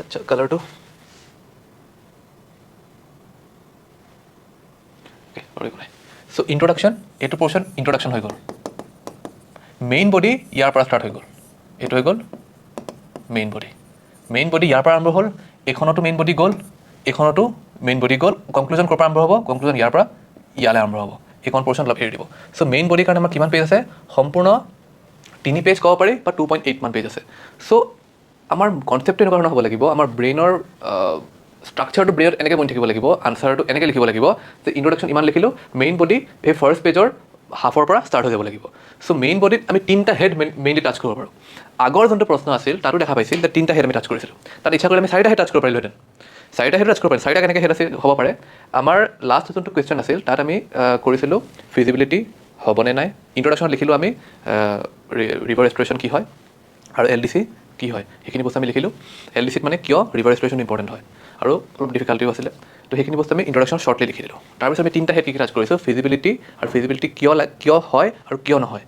আচ্ছা, কালাৰটো চ' ইন্ট্ৰডাকশ্যন, এইটো পৰ্শ্যন ইন্ট্ৰডাকশ্যন হৈ গ'ল। মেইন বডি ইয়াৰ পৰা ষ্টাৰ্ট হৈ গ'ল, এইটো হৈ গ'ল মেইন বডি ইয়াৰ পৰা আৰম্ভ হ'ল, এইখনতো মেইন বডি গ'ল, এইখনতো মেইন বডি গ'ল। কনক্লুজন ক'ৰ পৰা আৰম্ভ হ'ব? কনক্লুজন ইয়াৰ পৰা ইয়ালৈ আৰম্ভ হ'ব। এইখন পৰ্শ্যন অলপ এৰি দিব। চ' মেইন বডিৰ কাৰণে আমাৰ কিমান পেজ আছে? সম্পূৰ্ণ 3 পেজ ক'ব পাৰি, বা 2.8 মান পেজ আছে। চ' আমাৰ কনচেপ্টটো এনেকুৱা ধৰণৰ হ'ব লাগিব, আমাৰ ব্ৰেইনৰ ষ্ট্ৰাকচাৰটো ব্ৰেইনত এনেকৈ বনি থাকিব লাগিব, আনচাৰটো এনেকৈ লিখিব লাগিব যে ইন্ট্ৰডাকশ্যন ইমান লিখিলোঁ, মেইন বডি এই ফাৰ্ষ্ট পেজৰ হাফৰ পৰা ষ্টাৰ্ট হৈ যাব লাগিব। চ' মেইন বডিত আমি 3টা হেড মেইনলি টাচ কৰিব পাৰোঁ। আগৰ যোনটো প্ৰশ্ন আছিল তাতো দেখা পাইছিল যে 3টা হেড আমি টাচ কৰিছিলোঁ। তাত ইচ্ছা কৰিলে আমি 4টা হেড টাচ কৰিব পাৰিলোহেঁতেন। 4টা হেড টাচ কৰিব পাৰিম। 4টা কেনেকৈ হেড আছিল হ'ব পাৰে? আমাৰ লাষ্ট যোনটো কুৱেশ্যন আছিল, তাত আমি কৰিছিলোঁ ফিজিবিলিটি হ'বনে নাই। ইন্ট্ৰডাকশ্যনত লিখিলোঁ আমি ৰিভাৰ ৰেষ্ট'ৰেশ্যন কি হয়, আৰু LDC কি হয়, সেইখিনি বস্তু আমি লিখিলোঁ। LDCত মানে কিয় ৰিভাৰ ৰেষ্ট'ৰেশ্যন ইম্পৰ্টেণ্ট হয়, আৰু অলপ ডিফিকাল্টিও আছিলে। তো সেইখিনি বস্তু আমি ইন্ট্ৰডাকশ্যন শ্বৰ্টলি লিখি দিলোঁ। তাৰপিছত আমি 3টা হেড কি টাচ কৰিছোঁ? ফিজিবিলিটি, আৰু ফিজিবিলিটি কিয় হয় আৰু কিয় নহয়।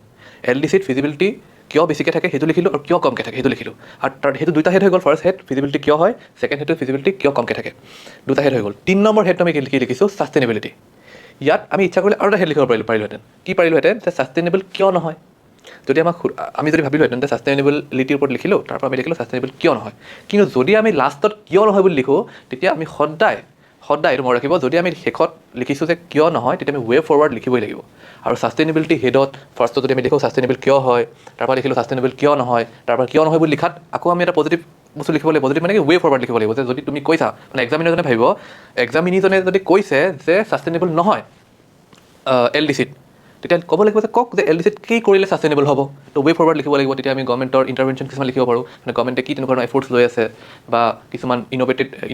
LDCত ফিজিবিলিটি কিয় বেছিকৈ থাকে সেইটো লিখিলোঁ, আৰু কিয় কমকৈ থাকে সেইটো লিখিলোঁ। আৰু সেইটো 2টা হেড হৈ গ'ল। ফাৰ্ষ্ট হেড ফিজিবিলিটি কিয় হয়, ছেকেণ্ড হেডটো ফিজিবিলিটি কিয় কমকৈ থাকে, 2টা হেড হৈ গ'ল। 3 নম্বৰ হেডটো আমি কি লিখিছোঁ? ছাষ্টেইনেবিলিটি। ইয়াত আমি ইচ্ছা কৰিলে আৰু এটা হেড লিখিব পাৰিলোহেঁতেন। কি পাৰিলোহেঁতেন? যে ছাষ্টেইনেবল কিয় নহয়। যদি আমি যদি ভাবিলোহেঁতেন যে ছাষ্টেইনেবিলিটিৰ ওপৰত লিখিলোঁ, তাৰপৰা আমি লিখিলোঁ ছাষ্টেইনেবল কিয় নহয়। কিন্তু যদি আমি লাষ্টত কিয় নহয় বুলি লিখোঁ, তেতিয়া আমি সদায় এইটো মনত ৰাখিব যদি আমি শেষত লিখিছোঁ যে কিয় নহয় তেতিয়া আমি ৱে ফৰৱাৰ্ড লিখিবই লাগিব আৰু ছাষ্টেইনেবিলিটি হেডত ফাৰ্ষ্টত যদি আমি লিখোঁ ছাষ্টেইনেবল কিয় হয় তাৰপৰা লিখিলোঁ ছাষ্টেইনেবল কিয় নহয় তাৰপৰা কিয় নহয় বুলি লিখাত আকৌ আমি এটা পজিটিভ বস্তু লিখিব লাগিব পজিটিভ মানে কি ৱে ফৰৱাৰ্ড লিখিব লাগিব যে যদি তুমি কৈছা মানে এক্সামিনাৰজনে ভাবিব এক্সামিনিজনে যদি কৈছে যে ছাষ্টেইনেবল নহয় LDCত তেতিয়া ক'ব লাগিব যে কওক যে LDCত কি কৰিলে ছাষ্টেইনেবল হ'ব তো ৱে ফৰৱাৰ্ড লিখিব লাগিব তেতিয়া আমি গভৰ্ণমেণ্টৰ ইণ্টাৰভেনশ্যন কিছুমান লিখিব পাৰোঁ মানে গভৰ্ণমেণ্টে কি তেনেকুৱা এফৰ্টছ লৈ আছে বা কিছুমান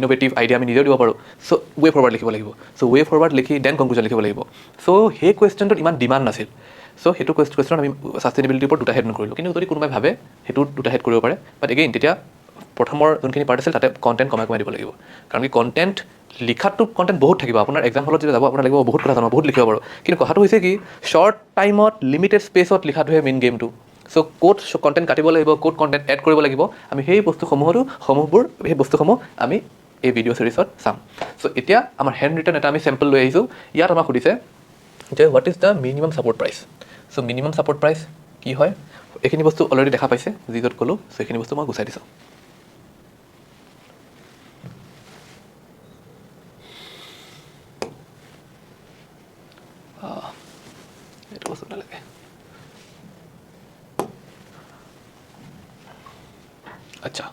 ইন'ভেটিভ আইডিয়া আমি নিজেও দিব পাৰোঁ চ' ৱে ফৰৱাৰ্ড লিখিব লাগিব চ' ৱে ফৰৱাৰ্ড লিখি দেন কনক্লুজন লিখিব লাগিব চ' সেই কুৱেশ্যনটোত ইমান ডিমাণ্ড নাছিল চ' সেইটো কুৱেশ্যনত আমি ছাষ্টেইনেবিলিটিৰ ওপৰত দুটা হেড নকৰিলোঁ কিন্তু যদি কোনোবাই ভাবে সেইটো দুটা হেড কৰিব পাৰে বাট এগেইন তেতিয়া প্ৰথমৰ যোনখিনি পাৰ্ট আছিল তাতে কণ্টেণ্ট কমাই দিব লাগিব কাৰণ কি কণ্টেণ্ট লিখাতটো কণ্টেণ্ট বহুত থাকিব আপোনাৰ এক্সাম হলত যেতিয়া যাব আপোনাৰ লাগিব বহুত কথা জানিব বহুত লিখিব পাৰোঁ কিন্তু কথাটো হৈছে কি শ্বৰ্ট টাইমত লিমিটেড স্পেচত লিখাটোহে মেইন গেমটো চ' ক'ত কণ্টেণ্ট কাটিব লাগিব ক'ত কণ্টেণ্ট এড কৰিব লাগিব আমি সেই বস্তুসমূহ আমি এই ভিডিঅ' ছিৰিজত চাম চ' এতিয়া আমাৰ হেণ্ড ৰিটাৰ্ণ এটা আমি চেম্পল লৈ আহিছোঁ ইয়াত আমাক সুধিছে যে what is the minimum support price so' minimum support price কি হয় এইখিনি বস্তু অলৰেডি দেখা পাইছে যি য'ত ক'লোঁ চ' এইখিনি বস্তু মই গুচাই দিছোঁ এইটো বস্তু নালাগে আচ্ছা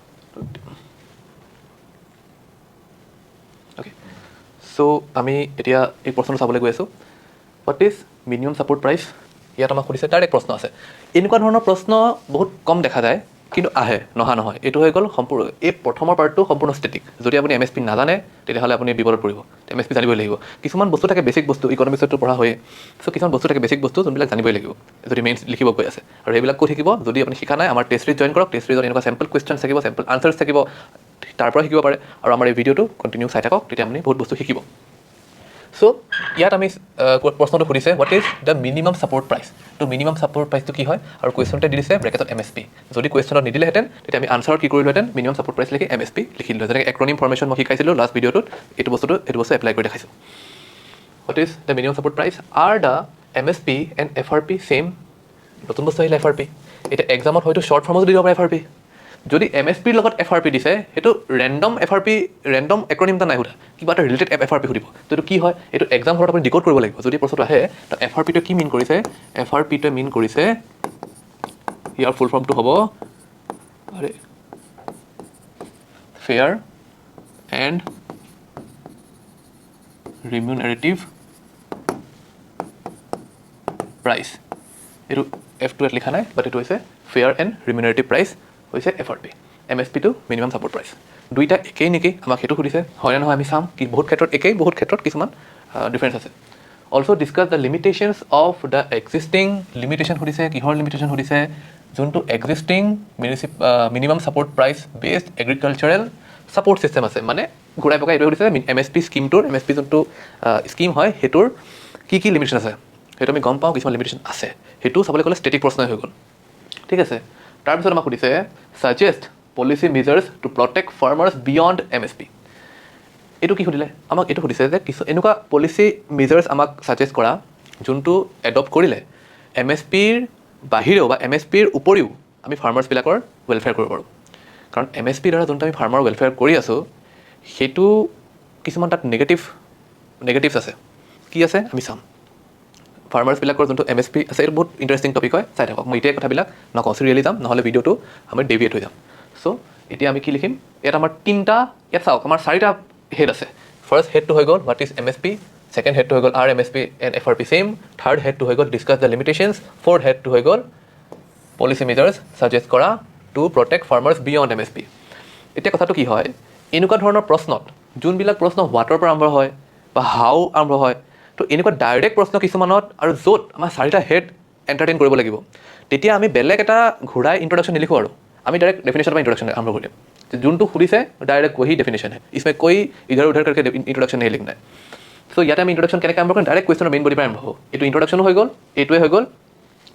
অ'কে চ' আমি এতিয়া এই প্ৰশ্নটো চাবলৈ গৈ আছোঁ what is minimum support price ইয়াত আমাক সুধিছে ডাইৰেক্ট প্ৰশ্ন আছে এনেকুৱা ধৰণৰ প্ৰশ্ন বহুত কম দেখা যায় কিন্তু আহে নহয় এইটো হৈ গ'ল সম্পূৰ্ণ এই প্ৰথমৰ পাৰ্টটো সম্পূৰ্ণ ষ্টেটিক যদি আপুনি MSP নাজানে তেতিয়াহ'লে আপুনি বিপদত পৰিব MSP জানিবই লাগিব কিছুমান বস্তু থাকে বেছিক বস্তু ইকনমিক্সতো পঢ়া হয়ে চ' কিছুমান বস্তু থাকে বেছিক বস্তু যোনবিলাক জানিবই লাগিব যদি মেইন লিখিব গৈ আছে আৰু সেইবিলাক কৈ থাকিব যদি আপুনি শিকা নাই আমাৰ টেষ্ট ছিৰিজ জইন কৰক টেষ্ট ছিৰিজত এনেকুৱা চেম্পল কুৱেশ্যন থাকিব চেম্পল আনচাৰ্ছ থাকিব তাৰ পৰা শিকিব পাৰে আৰু আমাৰ এই ভিডিঅ'টো কণ্টিনিউ চাই থাকক তেতিয়া আপুনি বহুত বস্তু শিকিব চ' ইয়াত আমি প্ৰশ্নটো সুধিছে what is the minimum support price তো মিনিমাম ছাপৰ্ট প্ৰাইচটো কি হয় আৰু কুৱেশ্যনতে দি দিছে ব্ৰেকেটত MSP যদি কুৱেশ্যনত নিদিলেহেঁতেন তেতিয়া আমি আনচাৰত কি কৰিলোহেঁতেন মিনিমাম ছাপৰ্ট প্ৰাইচ লিখি MSP লিখি দিলোঁ যেনেকৈ এক্ৰনিম ফৰ্মেশ্যন মই শিকাইছিলোঁ লাষ্ট ভিডিঅ'টোত এইটো বস্তু এপ্লাই কৰি দেখাইছোঁ what is the minimum support price are the MSP and FRP same নতুন বস্তু আহিলে FRP এতিয়া এক্সামত হয়তো শ্বৰ্ট ফৰ্মতো দি দিব পাৰে FRP যদি MSPৰ লগত FRP দিছে সেইটো ৰেণ্ডম এক্ৰনিম এটা নাই সোধা কিবা এটা ৰিলেটেড FRP সুধিব তো এইটো কি হয় এইটো এক্সাম ঘৰত আপুনি ডিক'ড কৰিব লাগিব যদি প্ৰশ্নটো আহে তো FRPটোৱে কি মিন কৰিছে FRPটোৱে মিন কৰিছে ইয়াৰ ফুল ফৰ্মটো হ'ব ফেয়াৰ এণ্ড ৰিমিউনাৰেটিভ প্ৰাইচ এইটো F2 লিখা নাই বাট এইটো হৈছে ফেয়াৰ এণ্ড ৰিমিউনাৰেটিভ প্ৰাইচ হৈছে FRP MSPটো মিনিমাম ছাপৰ্ট প্ৰাইচ দুইটা একেই নেকি আমাক সেইটো সুধিছে হয়নে নহয় আমি চাম কি বহুত ক্ষেত্ৰত একেই বহুত ক্ষেত্ৰত কিছুমান ডিফাৰেঞ্চ আছে also' discuss the limitations of the existing limitation সুধিছে কিহৰ লিমিটেশ্যন সুধিছে যোনটো existing minimum support price based agricultural support system আছে মানে ঘূৰাই পকাই এইটো সুধিছে MSP স্কিমটোৰ MSP যোনটো স্কিম হয় সেইটোৰ কি লিমিটেশ্যন আছে সেইটো আমি গম পাওঁ কিছুমান লিমিটেশ্যন আছে সেইটো চাবলৈ গ'লে ষ্টেটিক প্ৰশ্নই হৈ গ'ল ঠিক আছে তাৰপিছত আমাক সুধিছে suggest policy measures two protect farmers beyond MSP এইটো কি সুধিলে আমাক এইটো সুধিছে যে কিছু এনেকুৱা পলিচি মেজাৰ্ছ আমাক ছাজেষ্ট কৰা যোনটো এডপ্ট কৰিলে MSPৰ বাহিৰেও বা MSPৰ উপৰিও আমি ফাৰ্মাৰ্ছবিলাকৰ ৱেলফেয়াৰ কৰিব পাৰোঁ কাৰণ MSPৰ দ্বাৰা যোনটো আমি ফাৰ্মাৰ ৱেলফেয়াৰ কৰি আছোঁ সেইটো কিছুমান তাত নেগেটিভছ আছে কি আছে আমি চাম ফাৰ্মাৰ্ছবিলাকৰ যোনটো MSP আছে এইটো বহুত ইণ্টাৰেষ্টিং টপিক হয় চাই থাকক মই এতিয়াই কথাবিলাক নকওঁ চিৰিয়েলি যাম নহ'লে ভিডিঅ'টো আমি ডেভিয়েট হৈ যাম চ' এতিয়া আমি কি লিখিম ইয়াত আমাৰ ইয়াত চাওক আমাৰ 4টা হেড আছে ফাৰ্ষ্ট হেডটো হৈ গ'ল হোৱাট ইজ MSP ছেকেণ্ড হেডটো হৈ গ'ল are MSP and FRP same third হেডটো হৈ গ'ল ডিছকাছ দ্য লিমিটেশ্যনছ ফ'ৰ্থ হেডটো হৈ গ'ল পলিচি মেজাৰ্ছ ছাজেষ্ট কৰা to protect farmers beyond MSP এতিয়া কথাটো কি হয় এনেকুৱা ধৰণৰ প্ৰশ্নত যোনবিলাক প্ৰশ্ন হোৱাটৰ পৰা আৰম্ভ হয় বা হাউ আৰম্ভ হয় তো এনেকুৱা ডাইৰেক্ট প্ৰশ্ন কিছুমানত আৰু য'ত আমাৰ 4টা হেড এণ্টাৰটেইন কৰিব লাগিব তেতিয়া আমি বেলেগ এটা ঘূৰাই ইণ্ট্ৰডাকশ্যন নিলিখোঁ আৰু আমি ডাইৰেক্ট ডেফিনেশ্যনৰ পৰা ইণ্ট্ৰডাকশ্যন আৰম্ভ কৰি দিম যোনটো সুধিছে ডাইৰেক্ট वही ডেফিনেশ্যন है इसमें कोई इधर उधर करके इंट्रोडक्शन नहीं लिखना है सो ইয়াতে আমি ইন্ট্ৰডাকশ্যন কেনেকৈ আৰম্ভ কৰিম ডাইৰেক্ট কুৱেশ্যনৰ মেইন বডি পৰা আৰম্ভ হ'ব এইটো ইন্ট্ৰডাকশ্যনো হৈ গ'ল এইটোৱে হৈ গ'ল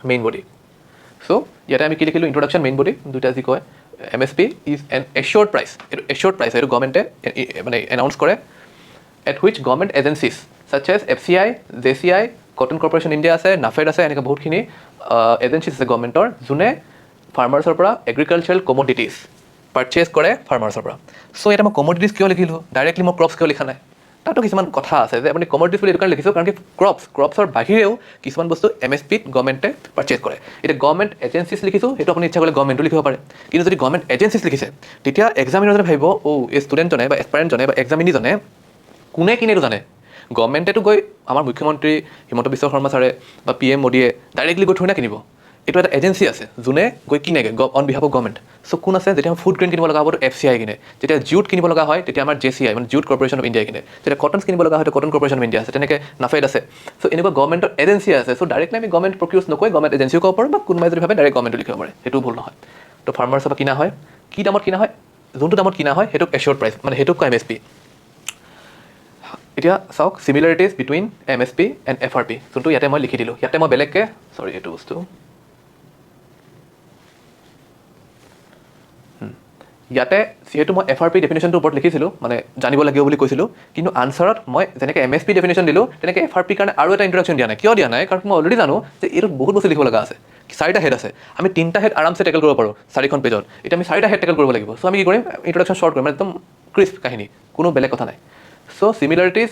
মেইন বডি চ' ইয়াতে আমি কি লিখিলোঁ ইন্ট্ৰডাকশ্যন মেইন বডি দুটা যি কয় MSP is an assured price এইটো এচিয়ৰ্ড প্ৰাইচ এইটো গভৰ্ণমেণ্টে মানে এনাউন্স কৰে at which government agencies such as FCI JCI cotton corporation India আছে নাফেড আছে এনেকৈ বহুতখিনি এজেঞ্চিজ আছে গভৰ্ণমেণ্টৰ যোনে ফাৰ্মাৰ্ছৰ পৰা এগ্ৰিকালচাৰেল কমোডিটিজ পাৰ্চেজ কৰে ফাৰ্মাৰ্ছৰ পৰা চ' ইয়াত মই কমোডিটিজ কিয় লিখিলোঁ ডাইৰেক্টলি মই ক্ৰপছ কিয় লিখা নাই তাতো কিছুমান কথা আছে যে আপুনি কমোডিটিজ বুলি এইটো কাৰণে লিখিছোঁ কাৰণ কি ক্ৰপছৰ বাহিৰেও কিছুমান বস্তু MSPত গভৰ্ণমেণ্টে পাৰ্চেজ কৰে। এতিয়া গভৰ্ণমেণ্ট এজেঞ্চিজ লিখিছোঁ, সেইটো আপুনি ইচ্ছা কৰিলে গভৰ্ণমেণ্টো লিখিব পাৰে। কিন্তু যদি গভৰ্ণমেণ্ট এজেঞ্চিজ লিখিছে তেতিয়া এক্সামিনাৰজনে ভাবিব এই ষ্টুডেণ্টজনে বা এছপাৰেণ্টজনে বা এক্সামিনীজনে কোনে কিনে এইটো জানে। গভৰ্ণমেণ্টেতো গৈ আমাৰ মুখ্যমন্ত্ৰী হিমন্ত বিশ্ব শৰ্মা ছাৰে বা PM মোদীয়ে ডাইৰেক্টলি গৈ থৈ না কিনিব। এইটো এটা এজেঞ্চি আছে যোনে গৈ কিনেগৈ অন বিহাফ অফ গভৰ্ণমেণ্ট। চ' কোন আছে, যেতিয়া ফুড গ্ৰেইন কিনিব লগা হ'ব FCI কিনে, যেতিয়া জুট কিনিব লগা হয় তেতিয়া আমাৰ JCI মানে জুট কৰ্পৰেশ্যন অফ ইণ্ডিয়া কিনে, যেতিয়া কটনছ কিনিব লগা হয় কটন কৰ্পৰেশ্যন অফ ইণ্ডিয়া আছে, তেনেকৈ নাফেড আছে। চ' এনেকুৱা গভৰ্ণমেণ্টৰ এজেঞ্চি আছে। চ' ডাইৰেক্টলি আমি গভৰ্ণমেণ্ট প্ৰকিউজ নকৰি গভৰ্ণমেণ্ট এজেঞ্চিও ক'ব পাৰোঁ বা কোনোবাই যদি ভাবে ডাইৰেক্ট গভৰ্ণমেণ্টো লিখিব পাৰে, সেইটো ভুল নহয়। তো ফাৰ্মাৰ্ছৰ পৰা কিনা হয়, কি দামত কিনা হয়, যোনটো দামত কিনা হয় সেইটোক এচিয়ৰ্ড প্ৰাইচ মানে সেইটোক কয় MSP। এতিয়া চাওক চিমিলাৰিটিজ বিটুইন MSP এণ্ড FRP, যোনটো ইয়াতে মই লিখি দিলোঁ। ইয়াতে মই বেলেগকৈ এইটো বস্তু ইয়াতে যিহেতু মই FRP ডেফিনেশ্যনটোৰ ওপৰত লিখিছিলোঁ, মানে জানিব লাগিব বুলি কৈছিলোঁ, কিন্তু আনচাৰত মই যেনেকৈ MSP ডেফিনেশ্যন দিলোঁ তেনেকৈ FRP কাৰণে আৰু এটা ইন্ট্ৰডাকশ্যন দিয়া নাই। কিয় দিয়া নাই? কাৰণ মই অলৰেডি জানো যে এইটোত বহুত বস্তু লিখিব লগা আছে। 4টা হেড আছে, আমি 3টা হেড আৰামছে টেকেল কৰিব পাৰোঁ 4খন পেজত। এতিয়া আমি 4টা হেড টেকেল কৰিব লাগিব। চ' আমি কি কৰিম, ইন্ট্ৰডাকশ্যন শ্বৰ্ট কৰিম, মানে একদম ক্ৰিস্প কাহিনী, কোনো বেলেগ কথা নাই। চ' চিমিলাৰিটিজ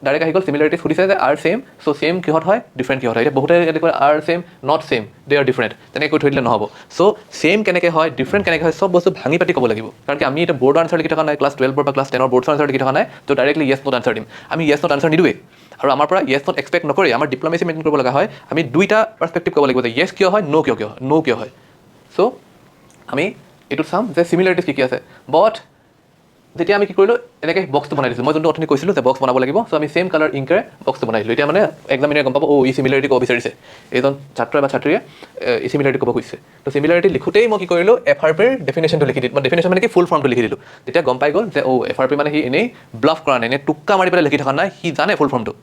ডাইৰেক্ট আহি গ'ল। চিমিলাৰিটিজ সুধিছে যে আৰ ছেম, চ' ছেম কিহত হয়, ডিফাৰেণ্ট কিহত হয়। এতিয়া বহুতে কয় are same not same, they are different, তেনেকৈ থৈ দিলে নহ'ব। চ' ছেম কেনেকৈ হয়, ডিফাৰেণ্ট কেনেকৈ হয়, চব বস্তু ভাঙি পাতি ক'ব লাগিব। কাৰণ কি আমি এতিয়া বৰ্ডৰ আনচাৰ লিখি থকা নাই, ক্লাছ 12 বা ক্লাছ 10 বৰ্ডৰ আনচাৰ লিখি থকা নাই, তো ডাইৰেক্টলি য়েছ নট আনচাৰ দিম। আমি য়েছ নট আনচাৰ নিদোৱেই, আৰু আমাৰ পৰা য়েছ নট এক্সপেক্ট নকৰি আমাৰ ডিপ্ল'মেচি মেইনটেইন কৰিব লগা হয়। আমি 2টা পাৰ্সপেক্টিভ ক'ব লাগিব যে য়েছ কিয় হয়, ন' কিয় হয়। চ' আমি এইটো চাম যে চিমিলাৰিটিজ কি আছে। বাট যেতিয়া আমি কি কৰিলোঁ, এনেকৈ বক্সটো বনাই দিছোঁ। মই যোনটো অথনি কৈছিলোঁ যে বক্স বনাব লাগিব, চ' আমি ছেম কালাৰ ইংকেৰে বক্সটো বনাই দিলোঁ। এতিয়া মানে এক্সামিনাৰে গম পাব ই চিমিলাৰিটি ক'ব বিচাৰিছে, এইজন ছাত্ৰ বা ছাত্ৰীয়ে ই চিমিলাৰিটি ক'ব খুজিছে। তো চিমিলাৰিটি লিখোঁতেই মই কি কৰিলোঁ, FRPৰ ডেফিনেশ্যনটো লিখি দিলোঁ। মই ডেফিনেশ্যন মানে কি ফুল ফৰ্মটো লিখি দিলোঁ। তেতিয়া গম পাই গ'ল যে FRP মানে সি এনেই ব্লাফ কৰা নাই, এনেই টুক্কা মাৰি পেলাই লিখি থকা নাই, সি জানে ফুল ফৰ্মটো,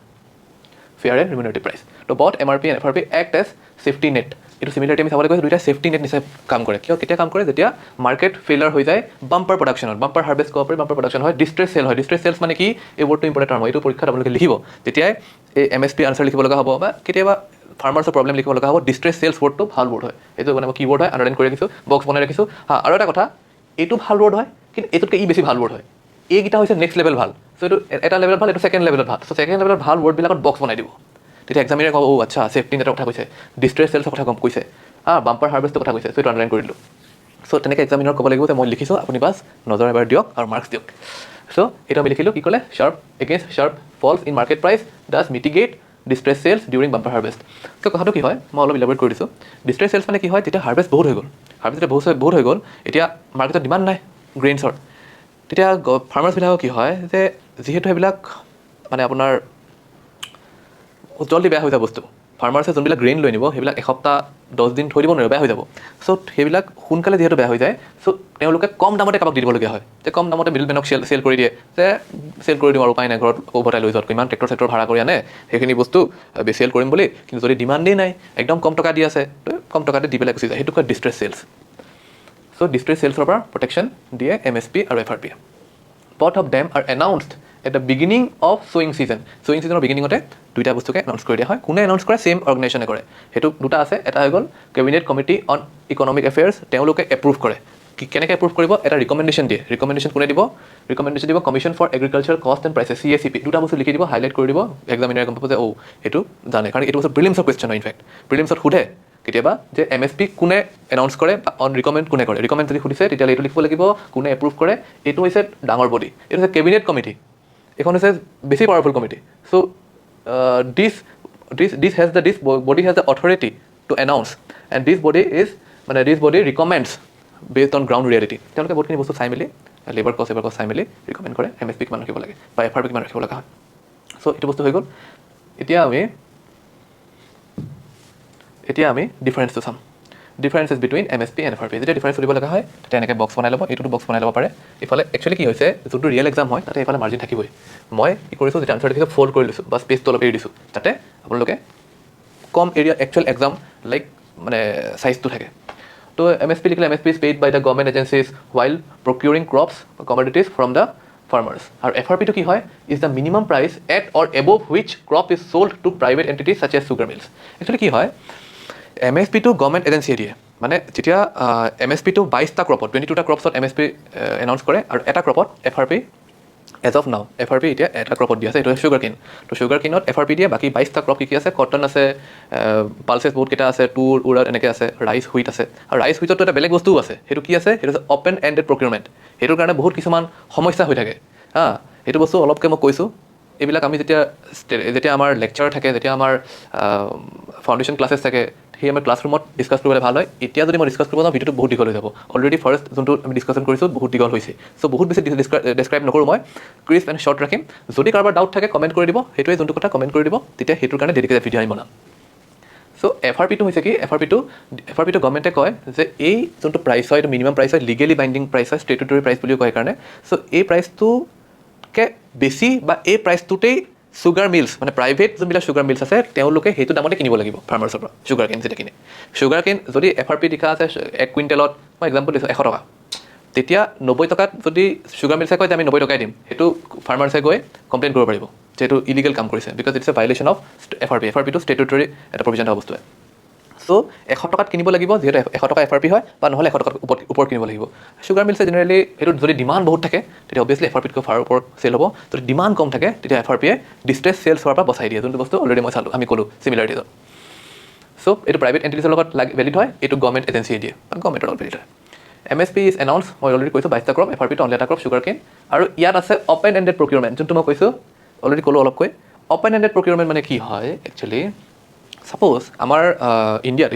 ফেয়াৰ এণ্ড ৰিমিউনেটিভ প্ৰাইচ। তো but MRP and FRP act as safety net. এইটো চিমিলাৰিটি আমি চাবলৈ গৈছোঁ, 2টা ছেফটি নেট নিচিনা কাম কৰে। কেতিয়া কাম কৰে, যেতিয়া মাৰ্কেট ফেইলাৰ হৈ যায় বাম্পাৰ প্ৰডাকশ্যনত, বাম্পাৰ হাৰ্ভেষ্ট ক'ব পাৰি, বাম্পাৰ প্ৰডাকশ্যন হয়, ডিষ্ট্ৰেছ চেল হয়। ডিষ্ট্ৰেছ চেলছ মানে কি, এই ৱৰ্ডটো ইম্পৰ্টেণ্ট টাৰ্ম হয়, এইটো পৰীক্ষাত আপোনালোকে লিখিব। তেতিয়াই এই MSP আনচাৰ লিখিব লগা হ'ব, বা কেতিয়াবা ফাৰ্মাৰ্ছৰ প্ৰব্লেম লিখিব লগা হ'ব। ডিষ্ট্ৰেছ চেলছ ৱৰ্ডটো ভাল ৱৰ্ড হয়, এইটো মানে মই কি ৱৰ্ড হয় আণ্ডাৰলাইন কৰি ৰাখিছোঁ, বক্স বনাই ৰাখিছোঁ। আৰু এটা কথা, এইটো ভাল ৱৰ্ড হয়, কিন্তু এইটোতকৈ বেছি ভাল ৱৰ্ড হয়। এইকেইটা হৈছে নেক্সট লেভেল ভাল। চ' এইটো এটা লেভেলত ভাল, এইটো ছেকেণ্ড লেভেলত ভাল। চ' ছেকেণ্ড লেভেলত ভাল ৱৰ্ডবিলাকত বক্স বনাই দিব। তেতিয়া এক্সামিনাৰে ক'ব আচ্ছা ছেফটি নেটৰ কথা কৈছে, ডিষ্ট্ৰেছ চেলছৰ কথা কৈছে, বাম্পাৰ হাৰ্ভেষ্টৰ কথা কৈছে, চ' এইটো আণ্ডাৰলাইন কৰি দিলোঁ। চ' তেনেকৈ এক্সামিনাৰ ক'ব লাগিব যে মই লিখিছোঁ, আপুনি বাছ নজৰ এবাৰ দিয়ক আৰু মাৰ্কছ দিয়ক। চ' এইটো আমি লিখিলোঁ, কি ক'লে, sharp against sharp falls in market price does mitigate distress sales during bumper harvest. ত' কথাটো কি হয়, মই অলপ ইলাবৰেট কৰি দিছোঁ। ডিষ্ট্ৰেছ চেলছ মানে কি হয়, যেতিয়া হাৰ্ভেষ্ট বহুত হৈ গ'ল, হাৰ্ভেষ্ট বহুত হৈ গ'ল, এতিয়া মাৰ্কেটত ডিমাণ্ড নাই গ্ৰেইনছৰ, তেতিয়া ফাৰ্মাৰ্ছবিলাকৰ কি হয় যে যিহেতু সেইবিলাক মানে আপোনাৰ জলদি বেয়া হৈ যাব বস্তু, ফাৰ্মাৰ্ছে যোনবিলাক গ্ৰেইন লৈ নিব সেইবিলাক এসপ্তাহ 10 দিন থৈ দিব নোৱাৰিব, বেয়া হৈ যাব। চ' সেইবিলাক সোনকালে যিহেতু বেয়া হৈ যায়, চ' তেওঁলোকে কম দামতে কাৰোবাক দি দিবলগীয়া হয়। যে কম দামতে মিডল মেনক চেল কৰি দিয়ে, যে চেল কৰি দিওঁ আৰু উপায় নাই, ঘৰত উভতাই লৈ যোৱাত ইমান ট্ৰেক্টৰ ভাড়া কৰি আনে সেইখিনি বস্তু চেল কৰিম বুলি, কিন্তু যদি ডিমাণ্ডেই নাই, একদম কম টকা দি আছে, তো কম টকাতে দি পেলাই গুচি যায়, সেইটো কয় ডিষ্ট্ৰেছ চেলছ। চ' ডিষ্ট্ৰেছ চেলছৰ পৰা প্ৰটেকশ্যন দিয়ে MSP আৰু FRP। both of them are announced at the beginning of sowing season. Sowing season বিগিনিঙতে 2টা বস্তুকে এনাউন্স কৰি দিয়া হয়। কোনে এনাউন্স কৰে, সেম অৰ্গেনাইজেশ্যনে কৰে। সেইটো 2টা আছে, এটা হৈ গ'ল cabinet committee on economic affairs, তেওঁলোকে এপ্ৰুভ কৰে। কেনেকৈ এপ্ৰুভ কৰিব, এটা ৰিকমেণ্ডেশ্যন দিয়ে। ৰিকমেণ্ডেশ্যন কোনে দিব, ৰিকমেণ্ডেশ্যন দিব commission for agriculture cost and prices, CACP। 2টা বস্তু লিখি দিব, হাইলাইট কৰি দিব, এক্সামিনাৰে গম পাব যে সেইটো জানে, কাৰণ এইটো বস্তু প্ৰিলিমছৰ কুৱেশ্যন হয়। ইনফেক্ট প্ৰিলিমছত সোধে কেতিয়াবা যে MSP কোনে এনাউন্স কৰে বা অন ৰিকমেণ্ড কোনে কৰে। ৰিকমেণ্ড যদি সুধিছে তেতিয়াহ'লে এইটো লিখিব লাগিব, কোনে এপ্ৰুভ কৰে। এইটো হৈছে ডাঙৰ বডি, এইটো হৈছে কেবিনেট কমিটি, এইখন হৈছে বেছি powerful committee. So' this body has the authority to announce, and this body recommends based on ground reality. তেওঁলোকে বহুতখিনি বস্তু চাই মেলি, লেবাৰ কষ্ট চাই মেলি ৰিকমেণ্ড কৰে MSP কিমান ৰাখিব লাগে বা FRP কিমান ৰাখিব লগা হয়। চ' এইটো বস্তু হৈ গ'ল। এতিয়া আমি ডিফাৰেঞ্চটো চাম। Differences between MSP and FRP। যেতিয়া ডিফাৰেঞ্চ সুধিব লগা হয় তেতিয়া এনেকৈ বক্স বনাই ল'ব, এইটোতো বক্স বনাই ল'ব পাৰে। ইফালে একচুৱেলি কি হৈছে, যোনটো ৰিয়েল এক্সাম হয় তাতে এইফালে মাৰ্জিন থাকিবই। মই কি কৰিছোঁ, যেতিয়া আনচাৰ দেখিছোঁ ফল্ড কৰি লৈছোঁ বা স্পেচটো অলপ এৰি দিছোঁ, যাতে আপোনালোকে কম এৰিয়া একচুৱেল এক্সাম লাইক মানে চাইজটো থাকে। তো MSP লিখিলে MSP is paid by the government agencies while procuring crops or commodities from the farmers. আৰু FRPটো কি হয়, is the minimum price at or above which crop is sold to private entities such as sugar mills. Actually কি হয়, MSPটো government এজেঞ্চিয়ে দিয়ে। মানে যেতিয়া MSPটো 22টা ক্ৰপত 22টা ক্ৰপছত MSP announce কৰে, আৰু এটা ক্ৰপত FRP এজ অফ নাও FRP এতিয়া এটা ক্ৰপত দিয়া আছে, এইটো চুগাৰ কেন। তো চুগাৰ কেনত FRP দিয়ে, বাকী 22টা ক্ৰপ কি আছে, কটন আছে, পালচেছ বহুতকেইটা আছে, তুৰ উৰদ এনেকৈ আছে, ৰাইচ হুইট আছে। আৰু ৰাইচ হুইটতো এটা বেলেগ বস্তুও আছে, সেইটো কি আছে, সেইটো হৈছে অপেন এণ্ডেড প্ৰকিউৰমেণ্ট। সেইটোৰ কাৰণে বহুত কিছুমান সমস্যা হৈ থাকে হা। সেইটো বস্তু অলপকৈ মই কৈছোঁ। এইবিলাক আমি যেতিয়া আমাৰ লেকচাৰ থাকে, যেতিয়া আমাৰ ফাউণ্ডেশ্যন ক্লাছেছ থাকে, সেই আমাৰ ক্লাছৰুমত ডিছকাছ কৰিবলৈ ভাল হয়। এতিয়া যদি মই ডিছকাছ কৰিব যাওঁ ভিডিঅ'টো বহুত দীঘল হৈ যাব। অলৰেডি ফাৰ্ষ্ট যোনটো আমি ডিছকাশ্যন কৰিছোঁ বহুত দীঘল হৈছে। চ' বহুত বেছি ডেছক্ৰাইব নকৰোঁ মই, ক্ৰিস্প এণ্ড শ্বৰ্ট ৰাখিম। যদি কাৰোবাৰ ডাউট থাকে কমেণ্ট কৰি দিব, সেইটোৱে যোনটো কথা কমেণ্ট কৰি দিব, তেতিয়া সেইটোৰ কাৰণে ডেডিকেটেড ভিডিঅ' আমি বনাম। চ' FRPটো হৈছে কি, FRPটো গভৰ্ণমেণ্টে কয় যে এই যোনটো প্ৰাইচ হয়, এইটো মিনিমাম প্ৰাইচ হয়, লিগেলি বাইণ্ডিং প্ৰাইচ হয়, ষ্টেটুটৰী প্ৰাইচ বুলিও কয় কাৰণে। চ' এই প্ৰাইচটোকে বেছি বা এই প্ৰাইচটোতেই চুগাৰ মিলছ মানে প্ৰাইভেট যোনবিলাক চুগাৰ মিলছ আছে তেওঁলোকে সেইটো দামতে কিনিব লাগিব ফাৰ্মাৰ্ছৰ পৰা চুগাৰ কেন যেতিয়া কিনে। চুগাৰ কেন যদি FRP লিখা আছে 1 কুইণ্টেলত, মই এক্সাম্পল দিছোঁ 100 টকা, তেতিয়া 90 টকাত যদি চুগাৰ মিলছে কয় যে আমি 90 টকাই দিম, সেইটো ফাৰ্মাৰ্ছে গৈ কমপ্লেইন কৰিব পাৰিব যে এইটো ইলিগেল কাম কৰিছে, because it's a violation of FRPটো ষ্টেটুটৰী এটা প্ৰভিজন হোৱা বস্তুৱে। চ' 100 টকাত কিনিব লাগিব, যিহেতু 100 টকা FRP হয়, বা নহ'লে 100 টকাত ওপৰত কিনিব লাগিব। চুগাৰ মিলছে জেনেৰেলি সেইটোত যদি ডিমাণ্ড বহুত থাকে তেতিয়া অভিয়াছলি FRPতকৈ ফাৰ ওপৰত চেল হ'ব। যদি ডিমাণ্ড কম থাকে তেতিয়া FRPয়ে ডিষ্ট্ৰেছ চেলছ হোৱাৰ পৰা বচাই দিয়ে, যোনটো বস্তু অলৰেডি মই চালোঁ, আমি ক'লোঁ চিমিলাৰিটিজত। চ' এইটো প্ৰাইভেট এণ্টিটিজৰ লগত ভেলিড হয়, এইটো গভৰ্ণমেণ্ট এজেঞ্চিয়ে দিয়ে বা গভৰ্ণমেণ্টৰ লগত ভেলিড হয়। MSP ইজ এনাউন্স, মই অলৰেডি কৈছোঁ 22টা ক্ৰপ, FRPটো অনলি এটা ক্ৰপ চুগাৰ কেন। আৰু ইয়াত আছে অপেন এণ্ডেড প্ৰকিউৰমেণ্ট, যোনটো মই কৈছোঁ অলৰেডি ক'লোঁ অলপকৈ। অপেন এণ্ডেড প্ৰকিউৰমেণ্ট মানে কি হয় একচুৱেলি, ছাপ'জ আমাৰ ইণ্ডিয়াত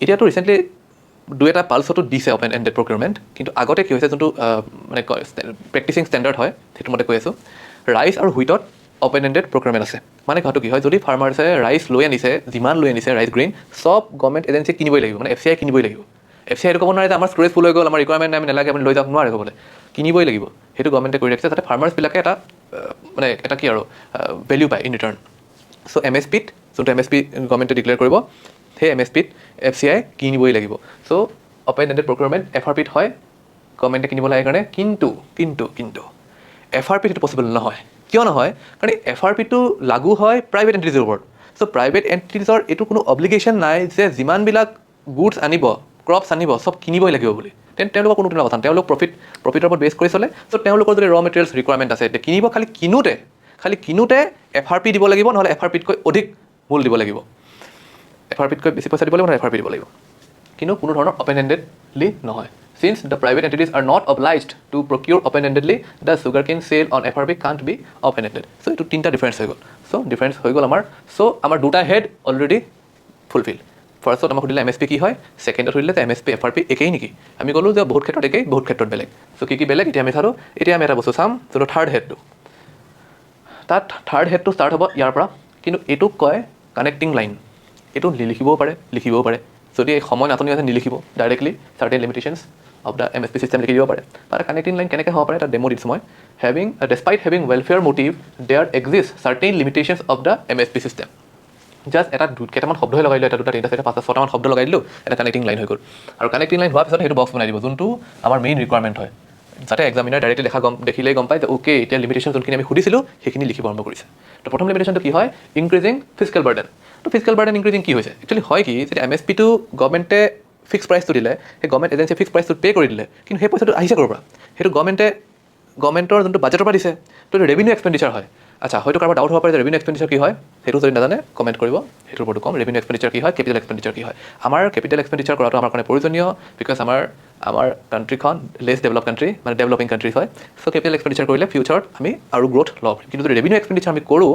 এতিয়াতো ৰিচেণ্টলি 2-এটা পালছতো দিছে অপেন এণ্ডেড প্ৰকিউৰমেণ্ট, কিন্তু আগতে কি হৈছে যোনটো মানে প্ৰেক্টিচিং ষ্টেণ্ডাৰ্ড হয় সেইটো মতে কৈ আছোঁ, ৰাইচ আৰু হুইটত অপেন এণ্ডেড প্ৰকিউৰমেণ্ট আছে। মানে কথাটো কি হয়, যদি ফাৰ্মাৰ্ছে ৰাইচ লৈ আনিছে, যিমান লৈ আনিছে ৰাইচ গ্ৰেইন, চব গভৰ্ণমেণ্ট এজেঞ্চিয়ে কিনিবই লাগিব, মানে FCI কিনিবই লাগিব। FCI এইটো ক'ব নোৱাৰে যে আমাৰ ষ্ট'ৰেজ ফুল হৈ গ'ল, আমাৰ ৰিকুৱাৰমেণ্ট নাই, আমি নালাগে, আপুনি লৈ যাওক, নোৱাৰে ক'বলৈ, কিনিবই লাগিব। সেইটো গভৰ্ণমেণ্টে কৰি ৰাখিছে যাতে ফাৰ্মাৰ্ছবিলাকে এটা কি আৰু ভেলিউ পায় ইন ৰিটাৰ্ণ। চ' MSPত যোনটো MSP গভৰ্ণমেণ্টে ডিক্লেয়াৰ কৰিব, সেই MSPত FCI কিনিবই লাগিব। চ' অপেন এণ্ডেড প্ৰকিউৰমেণ্ট FRPত হয়, গভৰ্ণমেণ্টে কিনিব লাগে কাৰণে। কিন্তু FRPত সেইটো পচিবল নহয়। কিয় নহয়? কাৰণ FRPটো লাগু হয় প্ৰাইভেট এণ্টিটিজৰ ওপৰত। চ' প্ৰাইভেট এণ্টিটিজৰ এইটো কোনো অব্লিগেশ্যন নাই যে যিমানবিলাক গুডছ আনিব, ক্ৰপছ আনিব, চব কিনিবই লাগিব বুলি। তেওঁলোকৰ কোনো তেনেকুৱা কথা নাই, তেওঁলোক প্ৰফিটৰ ওপৰত বেছ কৰি চলে। চ' তেওঁলোকৰ যদি ৰ মেটেৰিয়েলছ ৰিকুৱাৰমেণ্ট আছে, এতিয়া কিনিব, খালি কিনোতে FRP দিব লাগিব, নহ'লে FRPতকৈ অধিক মূল দিব লাগিব। FRPতকৈ বেছি পইচা দিব লাগিব, নহ'লে FRP দিব লাগিব। কিন্তু কোনো ধৰণৰ অপেন এণ্ডেডলি নহয়। Since the private entities are not obliged to procure open-endedly, the sugarcane sale on FRP can't be open-ended. So এইটো 3টা ডিফাৰেঞ্চ হৈ গ'ল। ডিফাৰেঞ্চ হৈ গ'ল আমাৰ। আমাৰ 2টা হেড অলৰেডি ফুলফিল। ফাৰ্ষ্টত আমাক সুধিলে MSP কি হয়, ছেকেণ্ডত সুধিলে যে MSP FRP একেই নেকি? আমি ক'লোঁ যে বহুত ক্ষেত্ৰত একেই, বহুত ক্ষেত্ৰত বেলেগ। কি বেলেগ এতিয়া আমি চালোঁ। এতিয়া আমি এটা বস্তু চাম, যোনটো থাৰ্ড হেডটো। তাত থাৰ্ড হেডটো ষ্টাৰ্ট হ'ব ইয়াৰ পৰা, কিন্তু এইটোক কয় কানেক্টিং লাইন। এইটো লিখিবও পাৰে। যদি এই সময় নাটনি আছে নিলিখিব, directly certain limitations of the MSP system লিখি দিব পাৰে। তাৰ কানেক্টিং লাইন কেনেকৈ হ'ব পাৰে এটা ডেমো দিছোঁ মই। Despite having welfare motive, there exist certain limitations of the MSP system. Just কেইটামান শব্দহে লগাই দিলোঁ, 1, 2, 3, 4, 5, 6টামান শব্দ লগাই দিলোঁ, এটা কানেক্টিং লাইন হৈ গ'ল। আৰু কানেক্টিং লাইন হোৱাৰ পিছত সেইটো বক্স বনাই দিব, যোনটো আমাৰ মেইন ৰিকুৱাৰমেণ্ট হয়, যাতে এক্সামিনাৰ ডাইৰেক্টলি দেখিলেই গম পায় যে অ'কে, এতিয়া লিমিটেশ্যন যোনখিনি আমি সুধিছিলোঁ সেইখিনি লিখিব আৰম্ভ কৰিছে। তো প্ৰথম লিমিটেশ্যনটো কি হয়, ইনক্ৰিজিং ফিজিকেল বাৰ্ডেন। তো ফিজিকেল বাৰ্ডেন ইনক্ৰিজিং কি হৈছে, একচুৱেলি হয় কি, যেতিয়া MSPটো গভৰ্ণমেণ্টে ফিক্স প্ৰাইচটো দিলে, সেই গভৰ্ণমেণ্ট এজেঞ্চিয়ে ফিক্স প্ৰাইচটো পে' কৰি দিলে, কিন্তু সেই পইচাটো আহিছে ক'ৰ পৰা? সেইটো গভৰ্ণমেণ্টৰ যোনটো বাজেটৰ পৰা দিছে, তো এইটো ৰেভিনিউ এক্সপেণ্ডিচাৰ হয়। আচ্ছা, হয়তো কাৰোবাৰ ডাউট হ'ব পাৰে যে ৰেভিনিউ এক্সপেণ্ডিচাৰ কি হয়, সেইটো যদি নাজানে কমেণ্ট কৰিব, সেইটোৰ ওপৰতো কম। ৰেভিনিউ এক্সপেণ্ডিচাৰ কি হয়, কেপিটেল এক্সপেণ্ডিচাৰ কি হয়। আমাৰ কেপিটেল এক্সপেণ্ডিচাৰ কৰাটো আমাৰ কাৰণে প্ৰয়োজনীয়, বিকজ আমাৰ কাণ্ট্ৰিখন লেছ ডেভেলপ কাণ্ট্ৰি, মানে ডেভেলপিং কাণ্ট্ৰিজ হয়। চ' কেপিটেল এক্সপেণ্ডিচাৰ কৰিলে ফিউচাৰত আমি আৰু গ্ৰ'থ ল'ব পাৰিম। কিন্তু যদি ৰেভিনিউ এক্সপেণ্ডিচাৰ আমি কৰোঁ,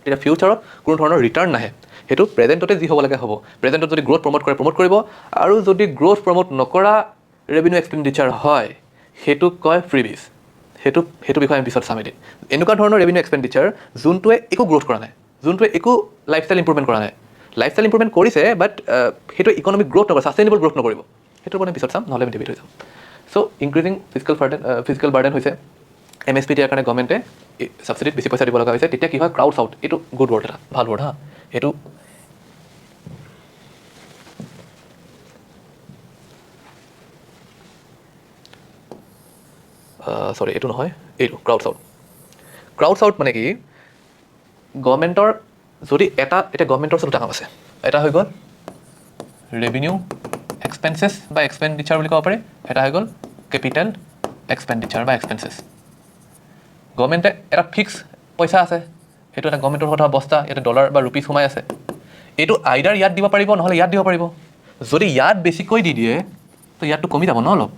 তেতিয়া ফিউচাৰত কোনো ধৰণৰ ৰিটাৰ্ণ নাহে। সেইটো প্ৰেজেণ্টতে যি হ'ব লাগে হ'ব। প্ৰেজেণ্টত যদি গ্ৰ'থ প্ৰমোট কৰে প্ৰমোট কৰিব, আৰু যদি গ্ৰ'থ প্ৰমোট নকৰা ৰেভিনিউ এক্সপেণ্ডিচাৰ হয়, সেইটোক কয় ফ্ৰীবিজ। সেইটো বিষয়ে আমি পিছত চাম এদিন। এনেকুৱা ধৰণৰ ৰেভিনিউ এক্সপেণ্ডিচাৰ যোনটোৱে একো গ্ৰ'থ কৰা নাই, যোনটোৱে একো লাইফষ্টাইল ইম্প্ৰুভমেণ্ট কৰা নাই। লাইফষ্টাইল ইম্প্ৰুভমেণ্ট কৰিছে, বাট সেইটো ইকনমিক গ্ৰ'থ নকৰে, ছাষ্টেইনেবল গ্ৰ'থ নকৰিব। সেইটোৰ ওপৰত আমি পিছত চাম, নহ'লে আমি ডিবেট হৈ যাম। চ' ইনক্ৰিজিং ফিজিকেল বাৰ্ডেন হৈছে MSP দিয়াৰ কাৰণে গভৰ্ণমেণ্টে ছাবচিডিত বেছি পইচা দিব লগা হৈছে। তেতিয়া কি হয়, ক্ৰাউডছ আউট, এইটো গুড ৱৰ্ড, এটা ভাল ৱৰ্ড হা। এইটো এইটো নহয়, এইটো ক্ৰাউডছ আউট মানে কি, গভৰ্ণমেণ্টৰ যদি এতিয়া গভৰ্ণমেণ্টৰ ওচৰত দুটা কাম আছে। এটা হৈ গ'ল ৰেভিনিউ এক্সপেঞ্চেছ বা এক্সপেণ্ডিচাৰ বুলি ক'ব পাৰে, এটা হৈ গ'ল কেপিটেল এক্সপেণ্ডিচাৰ বা এক্সপেঞ্চেছ। গভৰ্ণমেণ্টে এটা ফিক্স পইচা আছে, সেইটো এটা গভৰ্ণমেণ্টৰ কথা বস্তা, ইয়াতে ডলাৰ বা ৰুপিজ সোমাই আছে, এইটো আইডাৰ ইয়াত দিব পাৰিব নহ'লে ইয়াত দিব পাৰিব। যদি ইয়াত বেছিকৈ দি দিয়ে তো ইয়াতটো কমি যাব ন অলপ,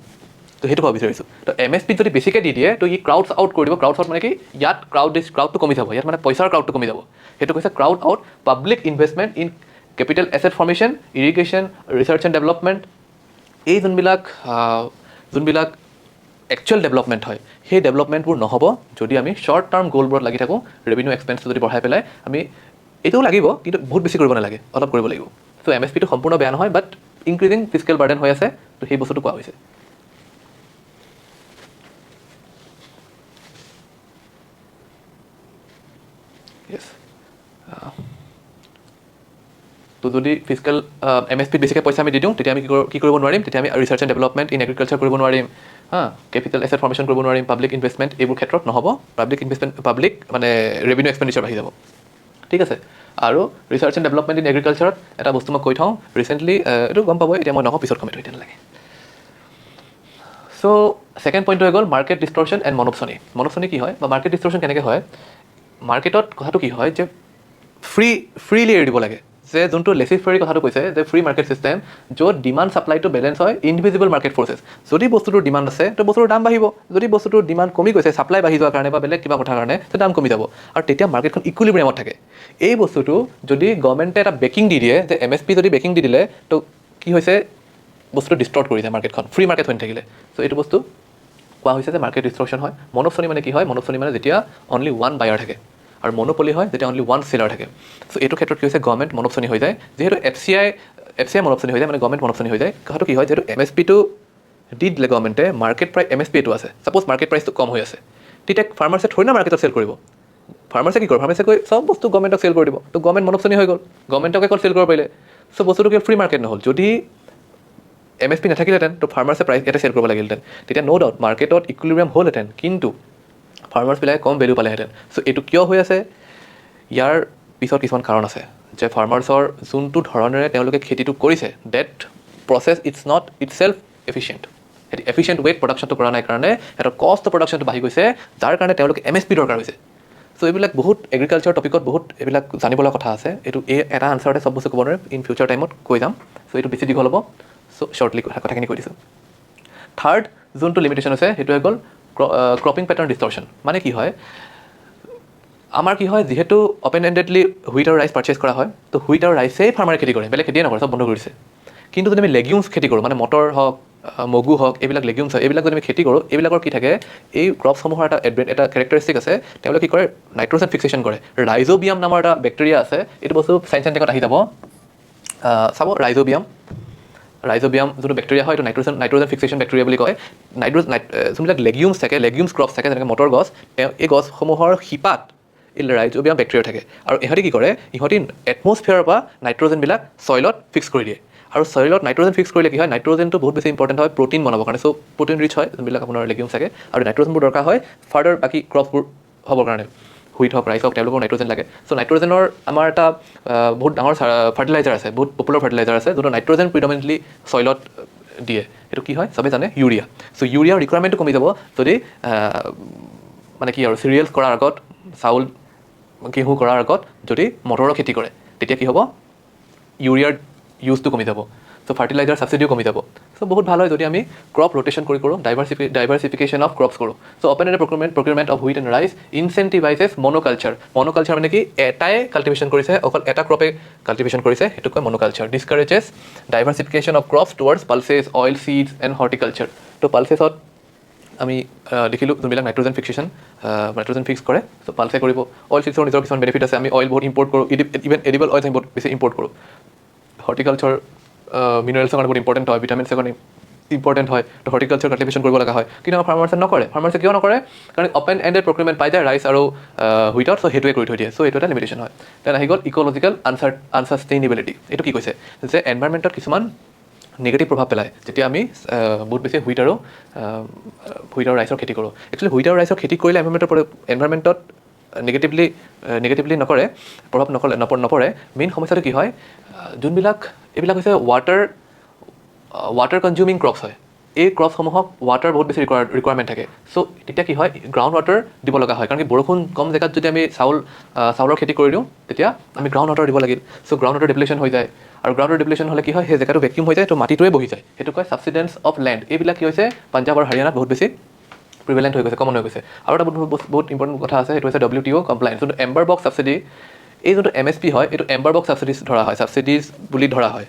তো সেইটো ক'ব বিচাৰিছোঁ। তো MSPত যদি বেছিকৈ দি দিয়ে তো ই ক্ৰাউডছ আউট কৰি দিব। ক্ৰাউডছ আউট মানে কি, ইয়াত ক্ৰাউডটো কমি যাব, ইয়াত মানে পইচাৰ ক্ৰাউডটো কমি যাব। সেইটো কৈছে crowd out public investment in capital asset formation, irrigation, research and development. এই যোনবিলাক একচুৱেল ডেভেলপমেণ্ট হয় সেই ডেভেলপমেণ্টবোৰ নহ'ব যদি আমি শ্বৰ্ট টাৰ্ম গ'লবোৰত লাগি থাকোঁ। ৰেভিনিউ এক্সপেন্সটো যদি বঢ়াই পেলাই আমি, এইটোও লাগিব কিন্তু বহুত বেছি কৰিব নালাগে, অলপ কৰিব লাগিব। চ' MSPটো সম্পূৰ্ণ বেয়া নহয়, বাট ইনক্ৰিজিং ফিজিকেল বাৰ্ডেন হৈ আছে, তো সেই বস্তুটো কোৱা হৈছে। য়েছ, তো যদি ফিজিকেল MSPত বেছিকৈ পইচা আমি দি দিওঁ তেতিয়া আমি কি কৰিব নোৱাৰিম, তেতিয়া আমি research and development in agriculture কৰিব নোৱাৰিম, কেপিটেল এছেট ফৰ্মেশ্যন কৰিব নোৱাৰিম, পাব্লিক ইনভেষ্টমেণ্ট এইবোৰ ক্ষেত্ৰত নহ'ব। পাব্লিক মানে ৰেভিনিউ এক্সপেণ্ডিচাৰ বাঢ়ি যাব, ঠিক আছে। আৰু ৰিচাৰ্চ এণ্ড ডেভেলপমেণ্ট ইন এগ্ৰিকালচাৰত এটা বস্তু মই কৈ থওঁ, ৰিচেণ্টলি এইটো গম পাব, এতিয়া মই নকওঁ, পিছত কমেণ্ট হৈ নালাগে। চ' ছেকেণ্ড পইণ্টটো হৈ গ'ল মাৰ্কেট ডিষ্টৰশ্যন এণ্ড মনোপচনি। মনোপচনি কি হয় বা মাৰ্কেট ডিষ্টৰশ্যন কেনেকৈ হয়? মাৰ্কেটত কথাটো কি হয় যে ফ্ৰীলি এৰি দিব লাগে, যে যোনটো লেচি ফেৰী কথাটো কৈছে যে ফ্ৰী মাৰ্কেট ছিষ্টেম, য'ত ডিমাণ্ড ছাপ্লাইটো বেলেঞ্চ হয় ইনভিজিবল মাৰ্কেট ফ'ৰ্চেছ। যদি বস্তুটোৰ ডিমাণ্ড আছে তো বস্তুটোৰ দাম বাঢ়িব, যদি বস্তুটোৰ ডিমাণ্ড কমি গৈছে ছাপ্লাই বাঢ়ি যোৱাৰ কাৰণে বা বেলেগ কিবা কথাৰ কাৰণে, তো দাম কমি যাব, আৰু তেতিয়া মাৰ্কেটখন ইকুইলিব্ৰিয়ামত থাকে। এই বস্তুটো যদি গভৰ্ণমেণ্টে এটা বেকিং দি দিয়ে, যে MSP যদি বেকিং দি দিলে তো কি হৈছে, বস্তুটো ডিষ্টৰ্ট কৰি যায় মাৰ্কেটখন, ফ্ৰী মাৰ্কেট হৈ নাথাকিলে। চ' এইটো বস্তু কোৱা হৈছে যে মাৰ্কেট ডিষ্টৰশ্যন হয়। মনোপচনি মানে কি হয়? মনোপচনি মানে যেতিয়া অনলি ওৱান বায়াৰ থাকে, আৰু মনোপলি হয় যেতিয়া অনলি ওৱান চেলাৰ থাকে। চ' এইটো ক্ষেত্ৰত কি হৈছে, গভৰ্ণমেণ্ট মনোপচনি হৈ যায়। যিহেতু FCI মনোপচনি হৈ যায়, মানে গভৰ্ণমেণ্ট মনোপচনি হৈ যায়। কথাটো কি হয়, যিহেতু MSPটো দি দিলে গভৰ্ণমেণ্টে, মাৰ্কেট প্ৰাইচ MSP এইটো আছে, ছাপ'জ মাৰ্কেট প্ৰাইচটো কম হৈ আছে, তেতিয়া ফাৰ্মাৰ্ছে থৰি না মাৰ্কেটত চেল কৰিব। ফাৰ্মাৰ্ছে কি কৰে, ফাৰ্মাৰ্ছে কৈ চব বস্তু গভৰ্ণমেণ্টক চেল কৰি দিব, তো গভৰ্ণমেণ্ট মনোপচনি হৈ গ'ল, গভৰ্ণমেণ্টকে অকল চেল কৰিব পাৰিলে। চ' বস্তুটো কি ফ্ৰী মাৰ্কেট নহ'ল। যদি MSP নাথাকিলেহেঁতেন তো ফাৰ্মাৰ্ছে প্ৰাইচ ইয়াতে চেল কৰিব লাগিলহেঁতেন, তেতিয়া ন' ডাউট মাৰ্কেটত ইকুইলিব্ৰিয়াম হ'লহেঁতেন, কিন্তু ফাৰ্মাৰ্ছবিলাকে কম ভেলু পালেহেঁতেন। চ' এইটো কিয় হৈ আছে? ইয়াৰ পিছত কিছুমান কাৰণ আছে, যে ফাৰ্মাৰ্ছৰ যোনটো ধৰণেৰে তেওঁলোকে খেতিটো কৰিছে, that process it's not it's self efficient. সেইটো এফিচিয়েণ্ট ৱেট প্ৰডাকশ্যনটো কৰা নাই কাৰণে সিহঁতৰ কষ্ট প্ৰডাকশ্যনটো বাঢ়ি গৈছে, যাৰ কাৰণে তেওঁলোকে MSP দৰকাৰ হৈছে। চ' এইবিলাক বহুত এগ্ৰিকালচাৰ টপিকত বহুত এইবিলাক জানিবলগা কথা আছে। এইটো এটা আনচাৰতে চব বস্তু ক'ব নোৱাৰে, ইন ফিউচাৰ টাইমত কৈ যাম। চ' এইটো বেছি দীঘল হ'ব, চ' শ্বৰ্টলি কথাখিনি কৈ দিছোঁ। থাৰ্ড যোনটো লিমিটেশ্যন আছে সেইটো হৈ গ'ল ক্ৰপিং পেটাৰ্ণ ডিষ্টৰশ্যন। মানে কি হয়, আমাৰ কি হয়, যিহেতু অপেন এণ্ডেডলি হুইট আৰু ৰাইচ পাৰ্চেছ কৰা হয়, তো হুইট আৰু ৰাইচেই ফাৰ্মাৰে খেতি কৰে, বেলেগ খেতিয়ে নকৰে, চব বন্ধ কৰিছে। কিন্তু যদি আমি লেগিউমছ খেতি কৰোঁ, মানে মটৰ হওক, মগু হওক, এইবিলাক লেগিউমছ হয়, এইবিলাক যদি আমি খেতি কৰোঁ, এইবিলাকৰ কি থাকে, এই ক্ৰপছসমূহৰ এটা কেৰেক্টাৰিষ্টিক আছে, তেওঁলোকে কি কৰে, নাইট্ৰজেন ফিক্সেশ্যন কৰে। ৰাইজ'বিয়াম নামৰ এটা বেক্টেৰিয়া আছে, এইটো বস্তু চাইন্স এণ্ড টেকত আহি যাব, চাব ৰাইজ'বিয়াম যোনটো বেক্টেৰিয়া হয়, এইটো নাইট্ৰজেন ফিক্সেশ্যন বেক্টেৰিয়া বুলি কয়। যোনবিলাক লেগিউমছ থাকে, লেগিউমছ ক্ৰপছ থাকে, যেনেকৈ মটৰ গছ, এই গছসমূহৰ শিপাত এই ৰাইজ'বিয়াম বেক্টেৰিয়া থাকে, আৰু ইহঁতি কি কৰে, ইহঁতি এটমছফিয়াৰৰ পৰা নাইট্ৰজেনবিলাক ছইলত ফিক্স কৰি দিয়ে। আৰু ছইলত নাইট্ৰজেন ফিক্স কৰিলে কি হয়, নাইট্ৰজেনটো বহুত বেছি ইম্পৰ্টেণ্ট হয় প্ৰ'টিন বনাবৰ কাৰণে। চ' প্ৰ'টিন ৰিচ হয় যোনবিলাক আপোনাৰ লেগিউমছ থাকে, আৰু নাইট্ৰজেনবোৰ দৰকাৰ হয় ফাৰ্ডাৰ বাকী ক্ৰপছবোৰ হ'বৰ কাৰণে। হুইট হওক, ৰাইচ হওক, তেওঁলোকৰ নাইট্ৰজেন লাগে। চ' নাইট্ৰজেনৰ আমাৰ এটা বহুত ডাঙৰ ফাৰ্টিলাইজাৰ আছে, বহুত পপুলাৰ ফাৰ্টিলাইজাৰ আছে, যোনটো নাইট্ৰজেন প্ৰিডমিনেণ্টলি ছইলত দিয়ে। সেইটো কি হয় চবেই জানে, ইউৰিয়া। চ' ইউৰিয়াৰ ৰিকুৱাৰমেণ্টটো কমি যাব যদি মানে কি আৰু চিৰিয়েলছ কৰাৰ আগত, চাউল ঘেঁহু কৰাৰ আগত যদি মটৰৰ খেতি কৰে, তেতিয়া কি হ'ব, ইউৰিয়াৰ ইউজটো কমি যাব। চ' ফাৰ্টিলাইজাৰ ছাবচিডিও কমি যাব। চ' বহুত ভাল হয় যদি আমি ক্ৰপ ৰোটেশ্যন কৰোঁ, ডাইভাৰ্চিফিকেশ্যন অফ ক্ৰপছ কৰোঁ। So' open ended procurement of wheat and rice incentivises monoculture. Monoculture মানে কি, এটাই কাল্টিভেশ্যন কৰিছে, অকল এটা ক্ৰপে কাল্টিভেশ্যন কৰিছে, সেইটোক কয় monoculture. Discourages diversification of crops towards pulses, oil seeds and horticulture. তো পালচেছত আমি দেখিলোঁ যোনবিলাক নাইট্ৰজেন ফিক্স কৰে, চ' পালচে কৰিব। অইল চিডছৰ নিজৰ কিছুমান বেনিফিট আছে, আমি অইল বহুত ইম্পৰ্ট কৰোঁ, ইভেন এডিবল অইলছ আমি বহুত বেছি ইম্পৰ্ট কৰোঁ। হৰ্টিকালচাৰ মিনাৰেলছৰ কাৰণে বহুত ইম্পৰ্টেণ্ট হয়, ভিটামিনছৰ কাৰণে ইম্পৰ্টেণ্ট হয়, তো হৰ্টিকালচাৰ কাল্টিভেশ্যন কৰিব লগা হয়। কিন্তু আমাৰ ফাৰ্মাৰ্ছে নকৰে। ফাৰ্মাৰ্ছে কিয় নকৰে? কাৰণ অপেন এণ্ডেড প্ৰকিউৰমেণ্ট পাই যায় ৰাইচ আৰু হুইটত, চ' সেইটোৱে কৰি থৈ দিয়ে। চ' এইটো এটা লিমিটেশ্যন হয়। দেন আহি গ'ল ইক'লজিকেল আনচাষ্টেইনেবিলিটি। এইটো কি কৈছে, যে এনভাইৰমেণ্টত কিছুমান নিগেটিভ প্ৰভাৱ পেলায় যেতিয়া আমি বহুত বেছি হুইট আৰু ৰাইচৰ খেতি কৰোঁ। একচুৱেলি হুইট আৰু ৰাইচৰ খেতি কৰিলে এনভাইৰমেণ্টত নিগেটিভলি প্ৰভাৱ নপৰে। মেইন সমস্যাটো কি হয়, এইবিলাক হৈছে ৱাটাৰ কনজিউমিং ক্ৰপছ হয়। এই ক্ৰপসমূহক ৱাটাৰ বহুত বেছি ৰিকুৱাৰমেণ্ট থাকে। চ' তেতিয়া কি হয়, গ্ৰাউণ্ড ৱাটাৰ দিব লগা হয়, কাৰণ কি বৰষুণ কম জেগাত যদি আমি চাউলৰ খেতি কৰি দিওঁ তেতিয়া আমি গ্ৰাউণ্ড ৱাটাৰ দিব লাগিল। চ' গ্ৰাউণ্ড ৱাটাৰ ডিপ্লেশ্যন হৈ যায়, আৰু গ্ৰাউণ্ড ৱাটাৰ ডিপ্লেশ্যন হ'লে কি হয়, সেই জেগাটো ভেকিউম হৈ যায়, তো মাটিটোৱে বহি যায়। সেইটো কয় ছাবচিডেন্স অফ লেণ্ড। এইবিলাক কি হৈছে পাঞ্জাৱ আৰু হাৰিয়ানাত বহুত বেছি প্ৰিভেলেণ্ট হৈ গৈছে, কমন হৈ গৈছে। আৰু এটা বহুত ইম্পৰ্টেণ্ট কথা আছে, সেইটো হৈছে WTO কমপ্লায়েন্স। যোনটো এম্বাৰ বক্স ছাবচিডি, এই যোনটো MSP হয়, এইটো এম্বাৰ বক্স ছাবচিডিজ ধৰা হয়, ছাবচিডিজ বুলি ধৰা হয়।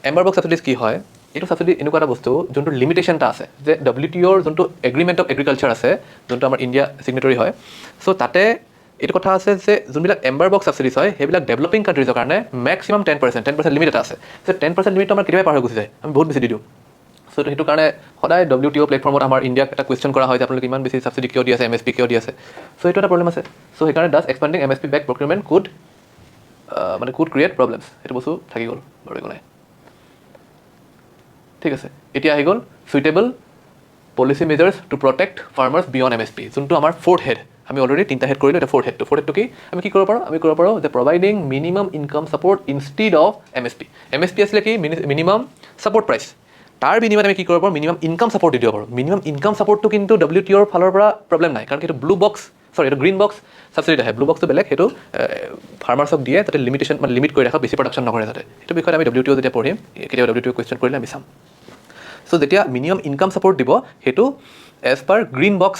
এম্বাৰ বক্স ছাবচিডিজ কি হয়, এইটো ছাবচিডি এনেকুৱা এটা বস্তু যোনটো লিমিটেশ্যন এটা আছে, যে WTOৰ যোনটো এগ্ৰিমেণ্ট অফ এগ্ৰিকালচাৰ আছে, যোনটো আমাৰ ইণ্ডিয়া চিগনেটৰী হয়। চ' তাতে এইটো কথা আছে যে যোনবিলাক এম্বাৰ বক্স ছাবচিডিজ হয়, সেইবিলাক ডেভেলপিং কাণ্ট্ৰিজৰ কাৰণে মেক্সিমাম 10% লিমিট এটা আছে। যে 10% লিমিটটো আমাৰ কেতিয়াবা পাৰ হৈ গুচি যায়, আমি বহুত বেছি দি দিওঁ। চ' সেইটো কাৰণে সদায় WTO প্লেটফৰ্মত আমাৰ ইণ্ডিয়াক এটা কুৱেশ্যন কৰা হয় যে আপোনালোকে ইমান বেছি ছাবচিডি কিয় দি আছে, MSP কিয় দি আছে। চ' এইটো এটা প্ৰব্লেম আছে। চ' সেইকাৰণে expanding MSP back procurement could create problems. সেইটো বস্তু থাকি গ'ল বাৰু, একো নাই। ঠিক আছে, এতিয়া আহি গ'ল suitable policy measures two protect farmers beyond MSP, যোনটো আমাৰ ফ'ৰ্থ হেড। আমি অলৰেডি 3টা হেড কৰিলোঁ, এতিয়া ফ'ৰ্থ হেডটো কি, আমি কি কৰিব পাৰোঁ, আমি কৰিব পাৰোঁ যে providing minimum income support instead of MSP। MSP আছিলে কি, মিনিমাম ছাপৰ্ট প্ৰাইচ। তাৰ বিনিময়ত আমি কি কৰিব পাৰোঁ, মিনিমাম ইনকাম ছাপৰ্ট দি দিব পাৰোঁ। মিনিমাম ইনকাম ছাপৰ্টটো কিন্তু WTOৰ ফালৰ পৰা প্ৰব্লেম নাই, কাৰণ এইটো এইটো গ্ৰীণ বক্স ছাবচিডিত আহে। ব্লু বক্সটো বেলেগ, সেইটো ফাৰ্মাৰ্ছক দিয়ে যাতে লিমিট কৰি ৰাখক, বেছি প্ৰডাকশ্যন নকৰে যাতে। সেইটো বিষয়ত আমি WTO যেতিয়া পঢ়িম, কেতিয়াবা WTO কুৱেশ্যন কৰিলে আমি চাম। চ' যেতিয়া মিনিমাম ইনকাম ছাপৰ্ট দিব, সেইটো এজ পাৰ গ্ৰীণ বক্স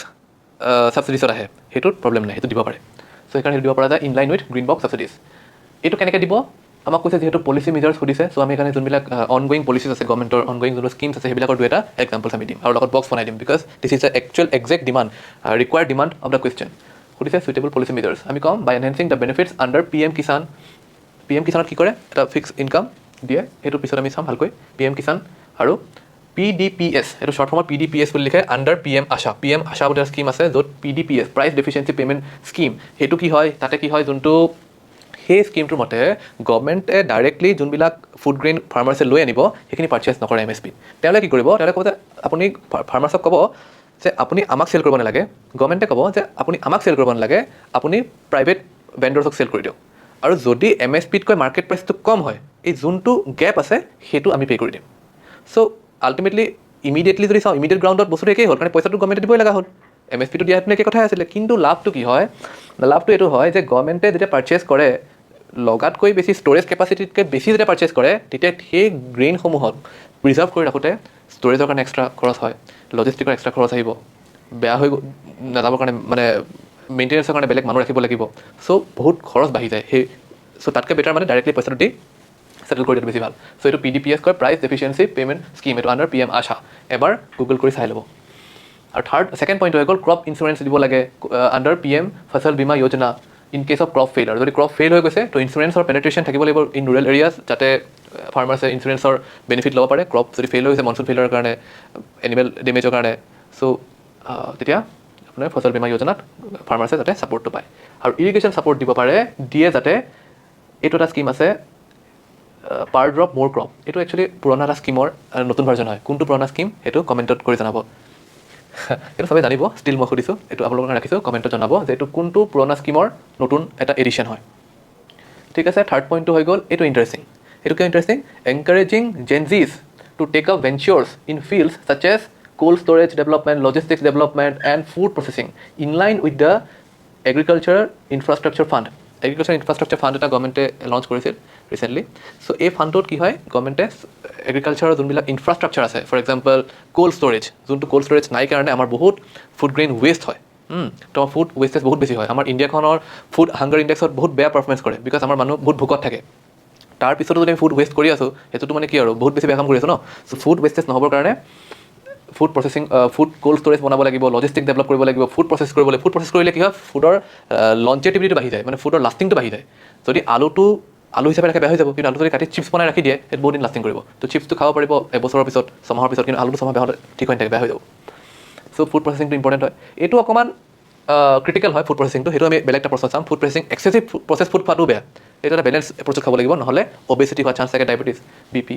ছাবচিডিছত আহে, সেইটোত প্ৰব্লেম নাই, সেইটো দিব পাৰে। চ' সেইকাৰণে সেইটো দিব পৰা যায় in line with green box subsidies. এইটো কেনেকৈ দিব, আমাক কৈছে যিহেতু পলিচি মেজাৰ্ছ সুধিছে। চ' আমি সেইকাৰণে যোনবিলাক অনগয়িং পলিচিজ আছে, গভৰ্ণমেণ্টৰ অনগয়িং যোনটো স্কিমছ আছে, সেইবিলাকৰ 2 এটা এক্সাম্পলছ আমি দিম, আৰু লগত বক্স বনাই দিম, because this is the exact demand, required demand of the question. সুধিছে চুইটেবল পলিচি মেজাৰ্ছ, আমি ক'ম by enhancing the benefits under PM Kisan. PM কিষাণত কি কৰে, এটা ফিক্স ইনকাম দিয়ে, সেইটো পিছত আমি চাম ভালকৈ। PM কিষাণ আৰু PDPS, এইটো শ্বৰ্ট ফৰ্মত PDPS বুলি লিখে, আণ্ডাৰ PM আশা। PM আশা বুলি এটা স্কিম আছে, য'ত PDPS price deficiency payment scheme, সেইটো কি হয়, তাতে কি হয়, যোনটো সেই স্কিমটোৰ মতে গভৰ্ণমেণ্টে ডাইৰেক্টলি যোনবিলাক ফুড গ্ৰেইন ফাৰ্মাৰ্ছে লৈ আনিব, সেইখিনি পাৰ্চেছ নকৰে MSP। তেওঁলোকে কি কৰিব, তেওঁলোকে ক'ব যে আপুনি ফাৰ্মাৰ্ছক ক'ব যে আপুনি আমাক চেল কৰিব নালাগে, গভৰ্ণমেণ্টে ক'ব যে আপুনি আমাক চেল কৰিব নালাগে, আপুনি প্ৰাইভেট ভেণ্ডৰছক চেল কৰি দিয়ক। আৰু যদি MSPতকৈ মাৰ্কেট প্ৰাইচটো কম হয়, এই যোনটো গেপ আছে সেইটো আমি পে' কৰি দিম। চ' আল্টিমেটলি ইমিডিয়েটলি যদি চাওঁ, ইমিডিয়েট গ্ৰাউণ্ডত বস্তুটো একেই হ'ল, কাৰণ পইচাটো গভৰ্ণমেণ্টে দিবই লগা হ'ল। MSPটো দিয়াহেঁতেন একে কথাই আছিলে, কিন্তু লাভটো কি হয়, লাভটো এইটো হয় যে গভৰ্ণমেণ্টে যেতিয়া পাৰ্চেছ কৰে, লগাতকৈ বেছি ষ্ট'ৰেজ কেপাচিটিতকৈ বেছি যেতিয়া পাৰ্চেছ কৰে, তেতিয়া সেই গ্ৰেইনসমূহত প্ৰিজাৰ্ভ কৰি ৰাখোঁতে ষ্ট'ৰেজৰ কাৰণে এক্সট্ৰা খৰচ হয়, লজিষ্টিকৰ এক্সট্ৰা খৰচ আহিব, বেয়া হৈ নাযাবৰ কাৰণে মানে মেইনটেনেঞ্চৰ কাৰণে বেলেগ মানুহ ৰাখিব লাগিব। চ' বহুত খৰচ বাঢ়ি যায়। চ' তাতকৈ বেটাৰ মানে ডাইৰেক্টলি পইচাটো দি সেটেল কৰি দিয়াটো বেছি ভাল। চ' এইটো PDPS কয়, প্ৰাইচ ডেফিচিয়েঞ্চি পে'মেণ্ট স্কিম, এইটো আণ্ডাৰ PM আশা। এবাৰ গুগল কৰি চাই ল'ব। আৰু ছেকেণ্ড পইণ্টটো হৈ গ'ল ক্ৰপ ইঞ্চুৰেঞ্চ দিব লাগে under PM Fasal Bima Yojana in case of crop failure. যদি ক্ৰপ ফেইল হৈ গৈছে, তো ইঞ্চুৰেঞ্চৰ পেনেট্ৰেশ্যন থাকিব লাগিব ইন ৰুৰেল এৰিয়াছ, যাতে ফাৰ্মাৰ্ছে ইঞ্চুৰেঞ্চৰ বেনিফিট ল'ব পাৰে। ক্ৰপ যদি ফেইল হৈছে, মনচুন ফেইলাৰৰ কাৰণে, এনিমেল ডেমেজৰ কাৰণে, চ' তেতিয়া আপোনাৰ ফচল বীমা যোজনাত ফাৰ্মাৰ্ছে যাতে ছাপৰ্টটো পায়। আৰু ইৰিগেশ্যন ছাপৰ্ট দিব পাৰে, দিয়ে যাতে, এইটো এটা স্কিম আছে পাৰ ড্ৰপ মোৰ ক্ৰপ। এইটো একচুৱেলি পুৰণা এটা স্কিমৰ নতুন ভাৰ্জন হয়। কোনটো পুৰণা স্কিম সেইটো কমেণ্টত কৰি জনাব। এইটো চবেই জানিব, ষ্টিল মই সুধিছোঁ, এইটো আপোনালোকৰ কাৰণে ৰাখিছোঁ, কমেণ্টত জনাব যে এইটো কোনটো পুৰণা স্কিমৰ নতুন এটা এডিশ্যন হয়। ঠিক আছে, থাৰ্ড পইণ্টটো হৈ গ'ল, এইটো ইণ্টাৰেষ্টিং। এইটো কিয় interesting, encouraging Gen Zs to take up ventures in fields such as cold storage development, logistics development and food processing in line with the Agriculture Infrastructure Fund. Agriculture Infrastructure Fund এটা গভৰ্ণমেণ্টে launch কৰিছিল recently. চ' এই ফাণ্ডটোত কি হয়, গভৰ্ণমেণ্টে এগ্ৰিকালচাৰৰ যোনবিলাক infrastructure আছে, for example cold storage, যোনটো cold storage নাই কাৰণে আমাৰ বহুত ফুড গ্ৰেইন ৱেষ্ট হয়। তো ফুড ৱেষ্টেজ বহুত বেছি হয়। আমাৰ ইণ্ডিয়াখনৰ ফুড হাংগাৰ ইণ্ডেক্সত বহুত বেয়া পাৰফৰ্মেঞ্চ কৰে, বিকজ আমাৰ মানুহ বহুত ভোকত থাকে। তাৰপিছতো যদি আমি ফুড ৱেষ্ট কৰি আছোঁ, সেইটোতো মানে কি আৰু বহুত বেছি বেয়া কাম কৰি আছোঁ ন। চ' ফুড ৱেষ্টেজ নহ'বৰ কাৰণে food processing, food cold storage বনাব লাগিব, লজিষ্টিক ডেভেলপ কৰিব লাগিব, ফুড প্ৰচেছ কৰিব লাগিব। ফুড প্ৰচেছ কৰিলে কি হয়, ফুডৰ লঞ্জেটিভিটিটো বাঢ়ি যায়, মানে ফুডৰ লাষ্টিংটো বাঢ়ি যায়। যদি আলু হিচাপে ৰাখে বেয়া হৈ যাব, কিন্তু আলু যদি কাটি চিপছ বনাই ৰাখি দিয়ে, সেইটো বহুত দিন লাষ্টিং কৰিব। তো চিপছটো খাব পাৰিব এবছৰৰ পিছত, ছমাহৰ পিছত, কিন্তু আলুটো ছমাহ বেয়া হ'লে ঠিক হৈ নাথাকে, বেয়া হৈ যাব। চ' ফুড প্ৰচেছিংটো ইম্পৰ্টেণ্ট হয়। এইটো অকণমান ক্ৰিটিকেল হয় ফুড প্ৰচেছিংটো, সেইটো আমি বেলেগ এটা প্ৰচেছ চাম। ফুড প্ৰচেছিং এক্সেছিভ প্ৰচেছ ফুড খোৱাটো বেয়া, এইটো এটা বেলেঞ্চ এপ্ৰ'চত খাব লাগিব, নহ'লে অবেচিটি হোৱাৰ চান্স থাকে, ডায়েবেটিছ, BP।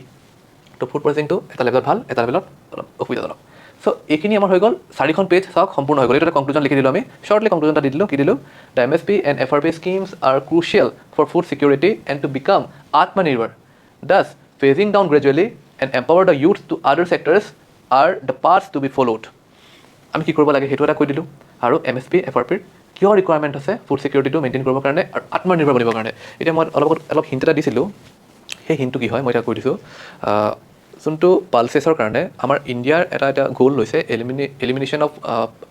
তো ফুড প্ৰচেছিংটো এটা লেভেলত ভাল, এটা লেভেলত অলপ অসুবিধাজনক। চ' এইখিনি আমাৰ হৈ গ'ল, 4খন পেজ চাওক, সম্পূৰ্ণ হৈ গ'ল। এইটো এটা কনক্লুজন লিখি দিলোঁ আমি, শ্বৰ্টলি কনক্লুজন এটা দি দিলোঁ। কি দিলোঁ, the MSP and FRP schemes are crucial for food security and to become Atmanirbhar, thus phasing down gradually and empower the youth to other sectors are the paths to be followed. আমি কি কৰিব লাগে সেইটো এটা কৈ দিলোঁ। আৰু MSP FRPৰ কিয় ৰিকুৱাৰমেণ্ট আছে ফুড ছিকিউৰিটিটো মেইনটেইন কৰিবৰ কাৰণে আৰু আত্মনিৰ্ভৰ বনিবৰ কাৰণে। এতিয়া মই অলপ হিণ্ট এটা দিছিলোঁ, সেই হিণ্টটো কি হয় মই এতিয়া কৈ দিছোঁ। যোনটো পালচেছৰ কাৰণে আমাৰ ইণ্ডিয়াৰ এটা গ'ল লৈছে এলিমিনেশ্যন অফ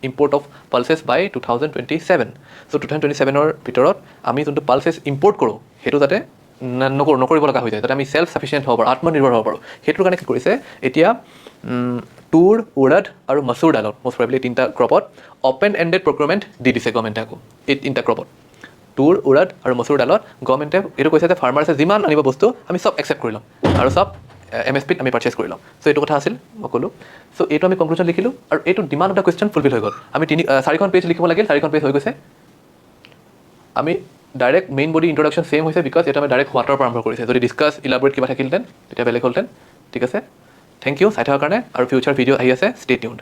ইম্পৰ্ট অফ পালচেছ বাই 2027। চ' 2027ৰ ভিতৰত আমি যোনটো পালচেছ ইম্পৰ্ট কৰোঁ সেইটো যাতে নকৰিব লগা হৈ যায়, যাতে আমি ছেল্ফ ছাফিচিয়েণ্ট হ'ব পাৰোঁ, আত্মনিৰ্ভৰ হ'ব পাৰোঁ। সেইটোৰ কাৰণে কি কৰিছে এতিয়া তুৰ, উৰদ আৰু মচুৰ দালত মষ্ট প্ৰবেবলি 3টা ক্ৰপত অপেন এণ্ডেড প্ৰকিউৰমেণ্ট দি দিছে গভৰ্ণমেণ্টে আকৌ এই 3টা ক্ৰপত। তুৰ, উৰদ আৰু মচুৰ দালত গভৰ্ণমেণ্টে এইটো কৈছে যে ফাৰ্মাৰ্ছে যিমান আনিব বস্তু আমি চব একচেপ্ট কৰি ল'ম আৰু চব MSPত আমি পাৰ্চেছ কৰি ল'ম। চ' এইটো কথা আছিল মই ক'লোঁ। চ' এইটো আমি কনক্লুজন লিখিলোঁ আৰু এইটো demand of the question fulfil হৈ গ'ল। আমি 4খন পেজ লিখিব লাগিল, 4খন পেজ হৈ গৈছে। আমি direct main body introduction same হৈছে বিকজ এইটো আমি ডাইৰেক্ট হোৱাটৰ পৰা আৰম্ভ কৰিছে। যদি ডিছকাছ ইলাবৰেট কিবা থাকিলহেঁতেন তেতিয়া বেলেগ হ'লহেঁতেন। ঠিক আছে, থেংক ইউ চাই থকাৰ কাৰণে। আৰু ফিউচাৰ ভিডিঅ' আহি আছে, ষ্টে টিউনড।